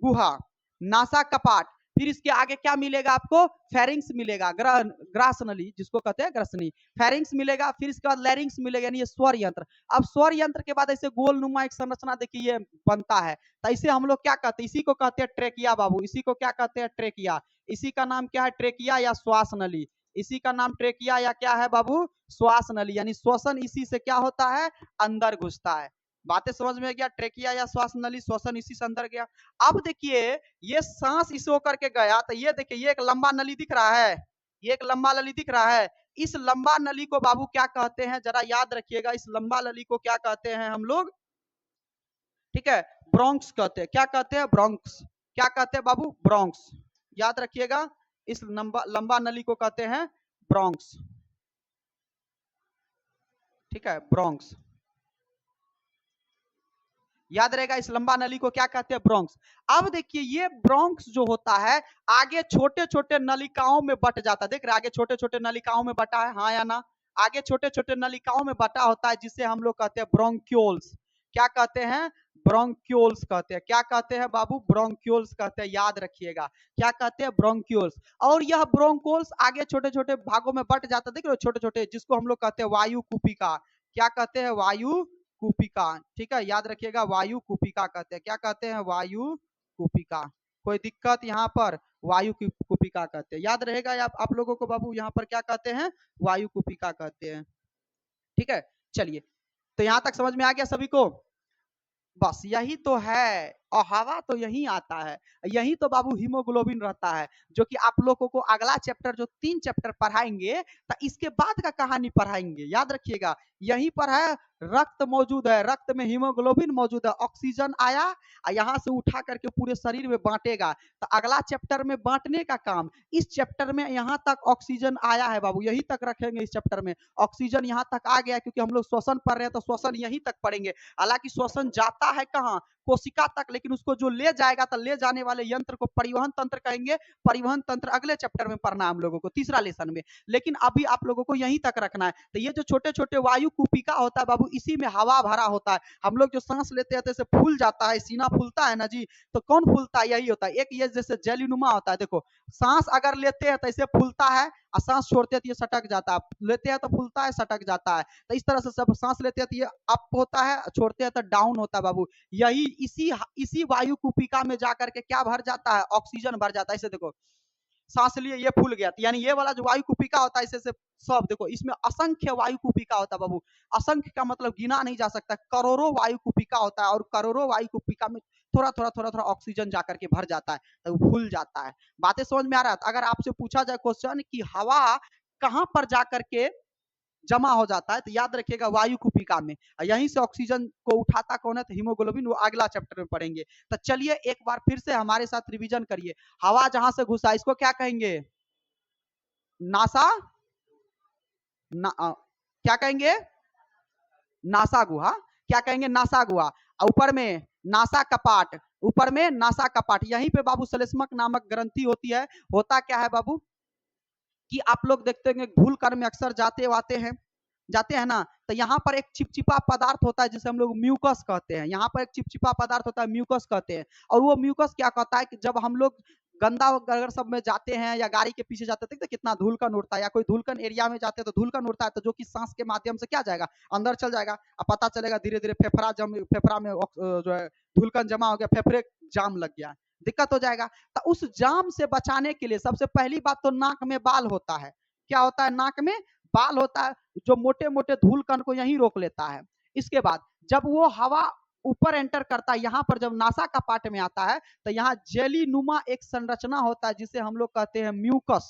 गुहा, नासा कपाट। फिर इसके आगे क्या मिलेगा आपको? फेरिंग्स मिलेगा, ग्रास नली जिसको कहते हैं ग्रसनी। फेरिंग्स मिलेगा, फिर इसके बाद लैरिंग्स मिलेगा, यानी ये स्वर यंत्र। अब स्वर यंत्र के बाद ऐसे गोल नुमा एक संरचना देखिए ये बनता है। तो इसे हम लोग क्या कहते हैं? इसी को कहते हैं ट्रेकिया बाबू। इसी को क्या कहते हैं? ट्रेकिया। इसी का नाम क्या है? ट्रेकिया या श्वास नली। इसी का नाम ट्रेकिया या क्या है बाबू? श्वास नली। यानी श्वसन इसी से क्या होता है? अंदर घुसता है। बातें समझ में गया? ट्रेकिया या श्वास नली, श्वसन इसी से अंदर गया। अब देखिए, ये सांस इस होकर के गया, तो ये देखिए, ये एक लंबा नली दिख रहा है, ये एक लंबा नली दिख रहा है। इस लंबा नली को बाबू क्या कहते हैं? जरा याद रखिएगा, इस लंबा नली को क्या कहते हैं हम लोग? ठीक है, ब्रोंक्स कहते हैं। क्या कहते हैं? ब्रोंक्स। क्या कहते हैं बाबू? ब्रोंक्स। याद रखिएगा, इस लंबा नली को कहते हैं ब्रोंक्स। ठीक है, ब्रोंक्स। याद रहेगा, इस लंबा नली को क्या कहते हैं? ब्रोंक्स। अब देखिए, ये ब्रोंक्स जो होता है, आगे छोटे छोटे नलिकाओं में बट जाता है। देख रहे आगे छोटे छोटे नलिकाओं में बटा है, हाँ या ना? आगे छोटे छोटे नलिकाओं में बटा होता है, जिसे हम लोग कहते हैं ब्रोंक्यूल्स। क्या कहते हैं? ब्रोंक्यूल्स कहते हैं। क्या कहते हैं बाबू? ब्रोंक्यूल्स कहते हैं। याद रखिएगा, क्या कहते हैं? ब्रोंक्यूल्स। और यह ब्रोंक्यूल्स आगे छोटे छोटे भागों में बट जाता है, देख रहे हो छोटे छोटे, जिसको हम लोग कहते हैं वायु कुपिका। क्या कहते हैं? वायु कुपिका। ठीक है, याद रखिएगा, वायु कुपिका कहते हैं। क्या कहते हैं? वायु कुपिका। कोई दिक्कत यहाँ पर? वायु कुपिका कहते हैं। याद रहेगा आप लोगों को बाबू, यहाँ पर क्या कहते हैं? वायु कुपिका कहते हैं। ठीक है, चलिए, तो यहाँ तक समझ में आ गया सभी को? बस यही तो है, और हवा तो यही आता है, यही तो बाबू हीमोग्लोबिन रहता है, जो कि आप लोगों को अगला चैप्टर जो 3 चैप्टर पढ़ाएंगे, तो इसके बाद का कहानी पढ़ाएंगे। याद रखिएगा, यहीं पर है रक्त मौजूद है, रक्त में हीमोग्लोबिन मौजूद है, ऑक्सीजन आया और यहाँ से उठा करके पूरे शरीर में बांटेगा। तो अगला चैप्टर में बांटने का काम, इस चैप्टर में यहाँ तक ऑक्सीजन आया है बाबू, यही तक रखेंगे इस चैप्टर में। ऑक्सीजन यहाँ तक आ गया, क्योंकि हम लोग श्वसन पढ़ रहे हैं, तो श्वसन यहीं तक पढ़ेंगे। हालांकि श्वसन जाता है कहाँ? कोशिका तक, लेकिन उसको जो ले जाएगा, तो ले जाने वाले यंत्र को परिवहन तंत्र कहेंगे। परिवहन तंत्र अगले चैप्टर में पढ़ना है हम लोगों को, तीसरा लेसन में। लेकिन अभी आप लोगों को यहीं तक रखना है। तो ये जो छोटे छोटे वायु कुपिका होता है बाबू, इसी में हवा भरा होता है। हम लोग जो सांस लेते हैं तो ऐसे फूल जाता है, सीना फूलता है ना जी, तो कौन फूलता है? यही होता है। एक ये जैसे जेलीनुमा होता है, देखो सांस अगर लेते हैं तो ऐसे फूलता है, और सांस छोड़ते हैं तो ये सटक जाता है, लेते हैं तो फूलता है, सटक जाता है। तो इस तरह से सब सांस लेते हैं तो ये अप होता है, छोड़ते हैं तो डाउन होता है बाबू। यही इसी वायु कुपिका में जाकर के क्या भर जाता है, ऑक्सीजन भर जाता है। इसे देखो, सांस लिए ये फूल गया, यानी ये वाला जो वायु कुपिका होता है, इसे सब देखो, इसमें असंख्य वायु कुपिका होता है बाबू। असंख्य का मतलब गिना नहीं जा सकता, करोड़ों वायु कुपिका होता है, और करोड़ों वायु कुपिका में थोड़ा थोड़ा थोड़ा थोड़ा ऑक्सीजन जाकर के भर जाता है, तो फूल जाता है। बातें समझ में आ रहा है? अगर आपसे पूछा जाए क्वेश्चन कि हवा कहां पर जाकर के जमा हो जाता है, तो याद रखिएगा वायु कुपिका में। यहीं से ऑक्सीजन को उठाता कौन है, तो हीमोग्लोबिन, वो अगला चैप्टर में पढ़ेंगे। तो चलिए एक बार फिर से हमारे साथ रिवीजन करिए। हवा जहां से घुसा, इसको क्या कहेंगे, नासा क्या कहेंगे, नासा गुहा। क्या कहेंगे, नासा गुहा। ऊपर में नासा कपाट, ऊपर में नासा कपाट, यहीं पे बाबू श्लेष्मक नामक ग्रंथि होती है। होता क्या है बाबू कि आप लोग देखते हैं धूल कण में अक्सर जाते हैं ना, तो यहाँ पर एक चिपचिपा पदार्थ होता है जिसे हम लोग म्यूकस कहते हैं। यहाँ पर एक चिपचिपा पदार्थ होता है, म्यूकस कहते हैं। और वो म्यूकस क्या कहता है कि जब हम लोग गंदा अगर सब में जाते हैं या गाड़ी के पीछे जाते हैं, तो कितना धूलकण उड़ता है, या कोई धूलकण एरिया में जाते हैं तो धूलकण उड़ता है, तो जो कि सांस के माध्यम से क्या जाएगा, अंदर चल जाएगा। अब पता चलेगा धीरे धीरे फेफड़ा में जो है धूलकण जमा हो गया, फेफड़े जाम लग गया, दिक्कत हो जाएगा। तो उस जाम से बचाने के लिए सबसे पहली बात तो नाक में बाल होता है। क्या होता है, नाक में बाल होता है, जो मोटे मोटे धूल कण को यहीं रोक लेता है। इसके बाद जब वो हवा ऊपर एंटर करता है, यहाँ पर जब नासा का पार्ट में आता है, तो यहाँ जेली नुमा एक संरचना होता है जिसे हम लोग कहते हैं म्यूकस।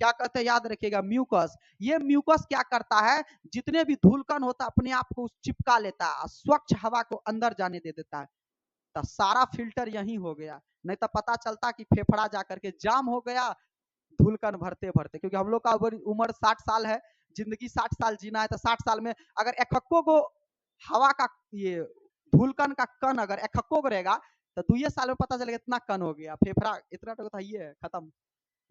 क्या कहते हैं, याद रखिएगा, म्यूकस। ये म्यूकस क्या करता है, जितने भी धूलकण होता है अपने आप को चिपका लेता है, स्वच्छ हवा को अंदर जाने दे देता है। तो सारा फिल्टर यही हो गया, नहीं तो पता चलता कि फेफड़ा जाकर के जाम हो गया धूलकण भरते भरते। क्योंकि हम लोग का उम्र 60 साल है, जिंदगी 60 साल जीना है, तो 60 साल में अगर एकक्को को हवा का ये धूलकण का कण अगर एकक्को को रहेगा, तो 2 साल में पता चलेगा इतना कण हो गया, फेफड़ा इतना तो ये है, खत्म।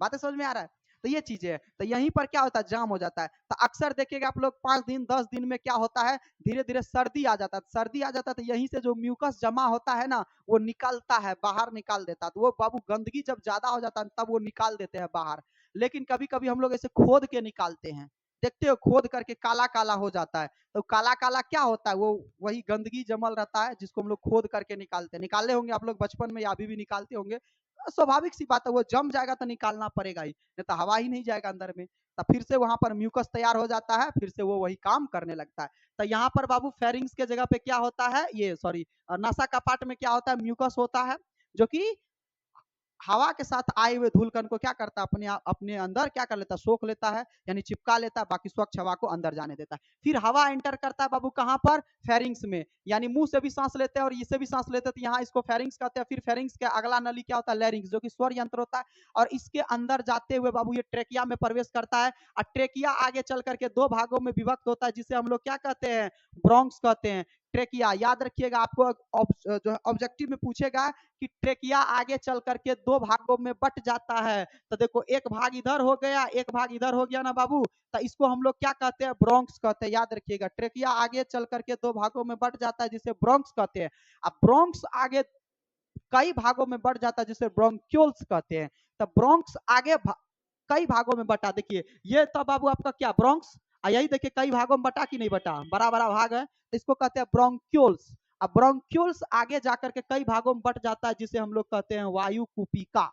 बातें समझ में आ रहा है? तो ये चीजें है, तो यहीं पर क्या होता है, जाम हो जाता है। तो अक्सर देखिएगा आप लोग 5 दिन 10 दिन में क्या होता है, धीरे धीरे सर्दी आ जाता है। सर्दी आ जाता है तो यहीं से जो म्यूकस जमा होता है ना, वो निकलता है बाहर, निकाल देता है। तो वो बाबू गंदगी जब ज्यादा हो जाता है तब वो निकाल देते हैं बाहर। लेकिन कभी कभी हम लोग ऐसे खोद के निकालते हैं, देखते हो खोद करके काला काला हो जाता है। तो काला काला क्या होता है, वो वही गंदगी जमल रहता है जिसको हम लोग खोद करके निकालते हैं। निकाले होंगे आप लोग बचपन में, या अभी भी निकालते होंगे। स्वाभाविक सी बात है, वो जम जाएगा तो निकालना पड़ेगा ही, नहीं तो हवा ही नहीं जाएगा अंदर में। तो फिर से वहां पर म्यूकस तैयार हो जाता है, फिर से वो वही काम करने लगता है। तो यहाँ पर बाबू फेरिंग्स के जगह पे क्या होता है, ये सॉरी नासा का पार्ट में क्या होता है, म्यूकस होता है, जो कि हवा के साथ आए हुए धूलकण को क्या करता है, अपने अंदर क्या कर लेता है, सोख लेता है, यानी चिपका लेता है, बाकी स्वच्छ हवा को अंदर जाने देता है। फिर हवा एंटर करता है बाबू कहां पर, फेरिंग्स में, यानी मुंह से भी सांस लेते हैं और इससे भी सांस लेते हैं, तो यहाँ इसको फेरिंग्स कहते हैं। फिर फेरिंग्स के अगला नली क्या होता है, लैरिंग्स, जो कि स्वर यंत्र होता है। और इसके अंदर जाते हुए बाबू ये ट्रेकिया में प्रवेश करता है, और ट्रेकिया आगे चल करके 2 भागों में विभक्त होता है, जिसे हम लोग क्या कहते हैं, ब्रोंक्स कहते हैं। ट्रेकिया याद रखिएगा, आपको जो ऑब्जेक्टिव में पूछेगा कि ट्रेकिया आगे चल करके 2 भागों में बट जाता है। तो देखो एक भाग इधर हो गया, एक भाग इधर हो गया ना बाबू, तो इसको हम लोग क्या कहते हैं, ब्रोंक्स कहते हैं। याद रखिएगा, ट्रेकिया आगे चल करके 2 भागों में बट जाता है जिसे ब्रोंक्स कहते हैं। अब ब्रोंक्स आगे कई भागों में बढ़ जाता है जिसे ब्रोंक्यूल्स कहते हैं। तो ब्रोंक्स आगे कई भागों में बटा, देखिए ये तो बाबू आपका क्या ब्रोंक्स, यही देखिए कई भागों में बटा कि नहीं बटा, बड़ा बड़ा भाग है, तो इसको कहते हैं ब्रोंक्यूल्स। अब ब्रोंक्यूल्स आगे जाकर के कई भागों में बट जाता है जिसे हम लोग कहते हैं वायु कुपिका।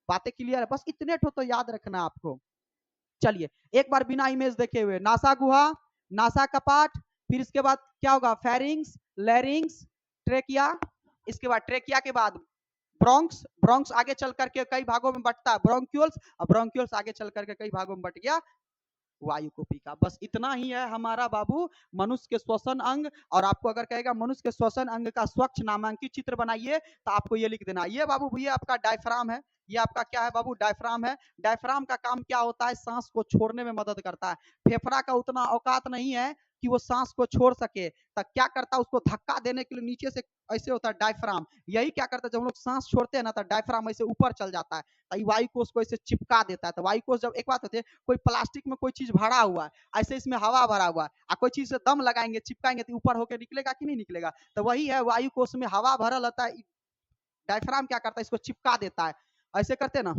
बातें क्लियर है? बस इतने ठो तो याद रखना आपको। चलिए एक बार बिना इमेज देखे हुए, नासा गुहा, नासा कपाट, फिर इसके बाद क्या होगा, फेरिंग्स, लैरिंग्स, ट्रेकिया, इसके बाद ट्रेकिया के बाद ब्रोंक्स, ब्रोंक्स आगे चल करके कई भागों में बटता है ब्रोंक्यूल्स, और ब्रोंक्यूल्स आगे चल करके कई भागों में बट गया वायु कुपिका। बस इतना ही है हमारा बाबू मनुष्य के श्वसन अंग। और आपको अगर कहेगा मनुष्य के श्वसन अंग का स्वच्छ नामांकित चित्र बनाइए, तो आपको ये लिख देना, ये बाबू भैया आपका डायफ्राम है। ये आपका क्या है बाबू, डायफ्राम है। डायफ्राम का काम क्या होता है, सांस को छोड़ने में मदद करता है। फेफड़ा का उतना औकात नहीं है कि वो सांस को छोड़ सके, तो क्या करता है, उसको धक्का देने के लिए नीचे से ऐसे होता है डायफ्राम। यही क्या करता है, जब हम लोग सांस छोड़ते हैं ना, तो डायफ्राम ऐसे ऊपर चल जाता है, तो वायु कोष को ऐसे चिपका देता है। तो वायु कोष जब, एक बात होती है, कोई प्लास्टिक में कोई चीज भरा हुआ है, ऐसे इसमें हवा भरा हुआ है, और कोई चीज से दम लगाएंगे चिपकाएंगे तो ऊपर होकर निकलेगा कि नहीं निकलेगा। तो वही है, वायु कोष में हवा भरल होता है, डायफ्राम क्या करता है, इसको चिपका देता है। ऐसे करते ना,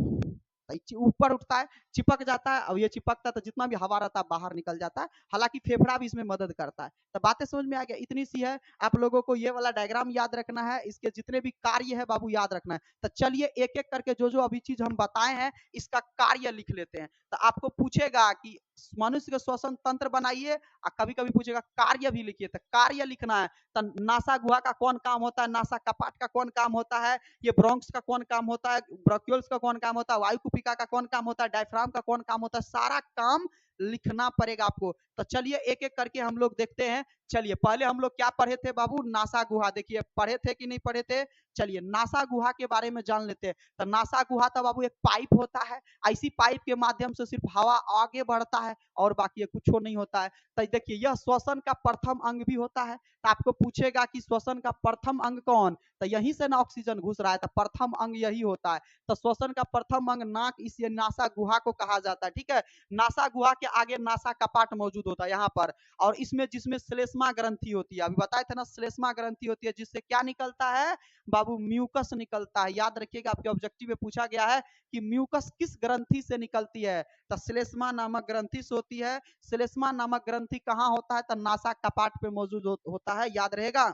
ऊपर उठता है, चिपक जाता है, और ये चिपकता है तो जितना भी हवा रहता है बाहर निकल जाता है। हालांकि फेफड़ा भी इसमें मदद करता है। तो बातें समझ में आ गया, इतनी सी है। आप लोगों को ये वाला डायग्राम याद रखना है, इसके जितने भी कार्य है बाबू याद रखना है। तो चलिए एक एक करके जो जो अभी चीज हम बताए हैं इसका कार्य लिख लेते हैं। तो आपको पूछेगा कि मनुष्य के श्वसन तंत्र बनाइए, और कभी कभी पूछेगा कार्य भी लिखिए। तो कार्य लिखना है, तो नासा गुहा का कौन काम होता है, नासा कपाट का कौन काम होता है, ये ब्रोंक्स का कौन काम होता है, ब्रोक्यूल्स का कौन काम होता है, वायु कुपिका का कौन काम होता है, डायफ्राम का कौन काम होता है, सारा काम लिखना पड़ेगा आपको। तो चलिए एक एक करके हम लोग देखते हैं। चलिए पहले हम लोग क्या पढ़े थे बाबू, नासा गुहा। देखिए पढ़े थे कि नहीं पढ़े थे। चलिए नासा गुहा के बारे में जान लेते हैं। तो नासा गुहा तो बाबू एक पाइप होता है, ऐसी पाइप के माध्यम से सिर्फ हवा आगे बढ़ता है और बाकी कुछ नहीं होता है। तो देखिए यह श्वसन का प्रथम अंग भी होता है। तो आपको पूछेगा कि श्वसन का प्रथम अंग कौन, तो यहीं से ना ऑक्सीजन घुस रहा है, तो प्रथम अंग यही होता है। तो श्वसन का प्रथम अंग नाक, इसे नासा गुहा को कहा जाता है। ठीक है, नासा गुहा के आगे नासा कपाट मौजूद होता है यहाँ पर, और इसमें जिसमें श्लेष्मा ग्रंथि होती है, अभी बताए थे ना श्लेष्मा ग्रंथि होती है, जिससे क्या निकलता है बाबू, म्यूकस निकलता है। याद रखिएगा आपके ऑब्जेक्टिव में पूछा गया है कि म्यूकस किस ग्रंथि से निकलती है, तो श्लेष्मा नामक ग्रंथि से होती है। श्लेष्मा नामक ग्रंथि कहाँ होता है, तो नासा कपाट पे मौजूद होता है, याद रहेगा।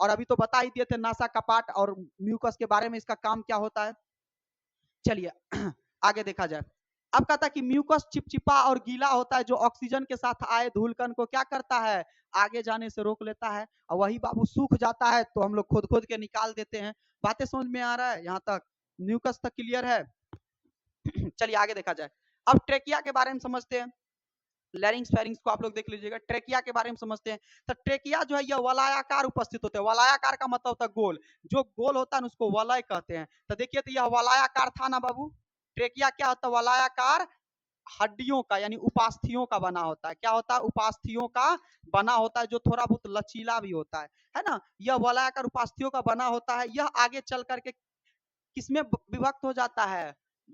और अभी तो बता ही दिए थे नासा कपाट और म्यूकस के बारे में, इसका काम क्या होता है। चलिए आगे देखा जाए। अब कहता है कि म्यूकस चिपचिपा और गीला होता है, जो ऑक्सीजन के साथ आए धूलकण को क्या करता है, आगे जाने से रोक लेता है। और वही बाबू सूख जाता है तो हम लोग खोद खोद के निकाल देते हैं। बातें समझ में आ रहा है यहाँ तक, म्यूकस तक क्लियर है। चलिए आगे देखा जाए। अब ट्रेकिया के बारे में समझते हैं। लैरिंग्स फेरिंग्स को आप लोग देख लीजिएगा। ट्रेकिया के बारे में समझते हैं। तो ट्रेकिया जो है यह वलयाकार उपस्थित होते हैं। वलयाकार का मतलब होता है गोल, जो गोल होता है ना उसको वलय कहते हैं। तो देखिए तो यह वलयाकार था ना बाबू। ट्रेकिया क्या होता है, वलयाकार हड्डियों का यानी उपास्थियों का बना होता है। क्या होता है, उपास्थियों का बना होता है, जो थोड़ा बहुत लचीला भी होता है ना। यह वलयाकार उपास्थियों का बना होता है। यह आगे चल करके किसमें विभक्त हो जाता है,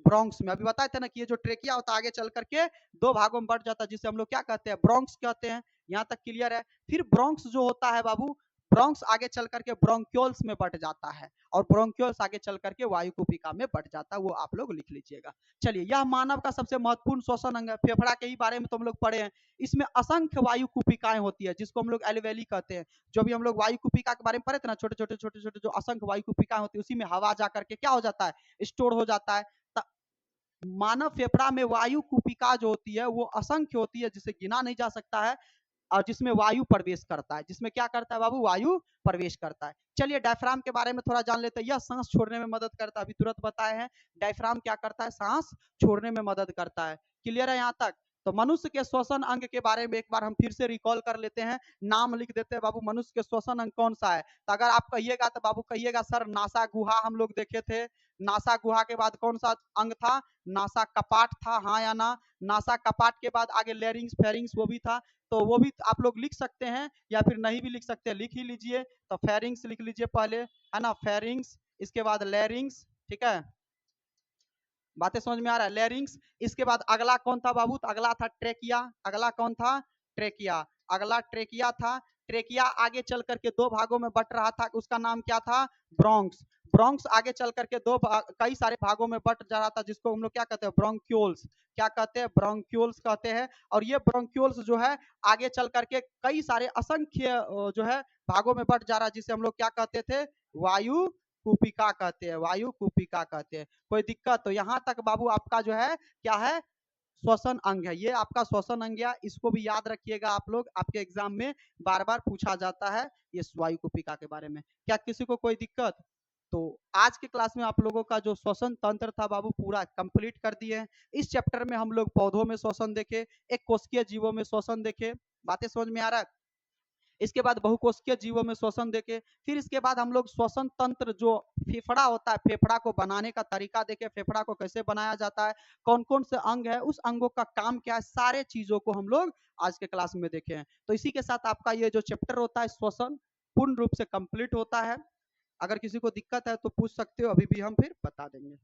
ब्रोंक्स में। अभी बताए थे ना कि ये जो ट्रेकिया होता है आगे चल करके दो भागों में बढ़ जाता है, जिसे हम लोग क्या कहते हैं, ब्रोंक्स कहते हैं। यहाँ तक क्लियर है। फिर ब्रोंक्स जो होता है बाबू, ब्रोंक्स आगे चल करके ब्रोंक्यूल्स में बढ़ जाता है, और ब्रोंक्यूल्स आगे चल करके वायु कुपिका में बढ़ जाता है, वो आप लोग लिख लीजिएगा। चलिए यह मानव का सबसे महत्वपूर्ण श्वसन अंग है। फेफड़ा के ही बारे में तो हम लोग पढ़े हैं। इसमें असंख्य वायु कुपिकाएं होती है, जिसको हम लोग एल्वेली कहते हैं। जो भी हम लोग वायु कुपिका के बारे में पढ़े थे ना, छोटे छोटे छोटे छोटे जो असंख्य वायु कुपिका होती है, उसी में हवा जा करके क्या हो जाता है, स्टोर हो जाता है। मानव फेफड़ा में वायु कुपिका जो होती है वो असंख्य होती है, जिसे गिना नहीं जा सकता है, और जिसमें वायु प्रवेश करता है। जिसमें क्या करता है बाबू, वायु प्रवेश करता है। चलिए डायफ्राम के बारे में थोड़ा जान लेते हैं। यह सांस छोड़ने में मदद करता है, अभी तुरंत बताए हैं। डायफ्राम क्या करता है, सांस छोड़ने में मदद करता है। क्लियर है यहाँ तक। तो मनुष्य के श्वसन अंग के बारे में एक बार हम फिर से रिकॉल कर लेते हैं। नाम लिख देते हैं बाबू, मनुष्य के श्वसन अंग कौन सा है। तो अगर आप कहिएगा तो बाबू कहिएगा सर नासा गुहा हम लोग देखे थे। नासा गुहा के बाद कौन सा अंग था, नासा कपाट था, हाँ या ना। नासा कपाट के बाद आगे लेरिंग्स फेरिंग्स वो भी था, तो वो भी आप लोग लिख सकते हैं, या फिर नहीं भी लिख सकते, लिख ही लीजिए। तो फेरिंग्स लिख लीजिए पहले, है ना, फेरिंग्स, इसके बाद लेरिंग्स। ठीक है, बातें समझ में आ रहा है, लेरिंग्स। इसके बाद अगला कौन था बाबू, तो अगला था ट्रेकिया। अगला कौन था, ट्रेकिया। अगला ट्रेकिया था। ट्रेकिया आगे चल करके दो भागों में बट रहा था, उसका नाम क्या था, ब्रोंक्स। ब्रोंक्स आगे चल करके कई सारे भागों में बट जा रहा था, जिसको हम लोग क्या कहते हैं, ब्रोंक्यूल्स। क्या कहते हैं, ब्रोंक्यूल्स कहते हैं। और ये ब्रोंक्यूल्स जो है आगे चल करके कई सारे असंख्य जो है भागों में बट जा रहा है, जिसे हम लोग क्या कहते थे, वायु कुपिका कहते हैं, वायु कुपिका कहते हैं। कोई दिक्कत, तो यहाँ तक बाबू आपका जो है क्या है, श्वसन अंग है। ये आपका श्वसन अंग है, इसको भी याद रखिएगा आप लोग, आपके एग्जाम में बार बार पूछा जाता है ये वायु कुपिका के बारे में। क्या किसी को कोई दिक्कत। तो आज के क्लास में आप लोगों का जो श्वसन तंत्र था बाबू पूरा कंप्लीट कर दिए हैं। इस चैप्टर में हम लोग पौधों में श्वसन देखे, एक कोशिकीय जीवों में श्वसन देखे। बातें समझ में आ रहा है। इसके बाद बहुकोशिकीय जीवों में श्वसन देखे। फिर इसके बाद हम लोग श्वसन तंत्र जो फेफड़ा होता है, फेफड़ा को बनाने का तरीका देखे, फेफड़ा को कैसे बनाया जाता है, कौन कौन से अंग है, उस अंगों का काम क्या है, सारे चीजों को हम लोग आज के क्लास में देखे हैं। तो इसी के साथ आपका ये जो चैप्टर होता है श्वसन पूर्ण रूप से कंप्लीट होता है। अगर किसी को दिक्कत है तो पूछ सकते हो, अभी भी हम फिर बता देंगे।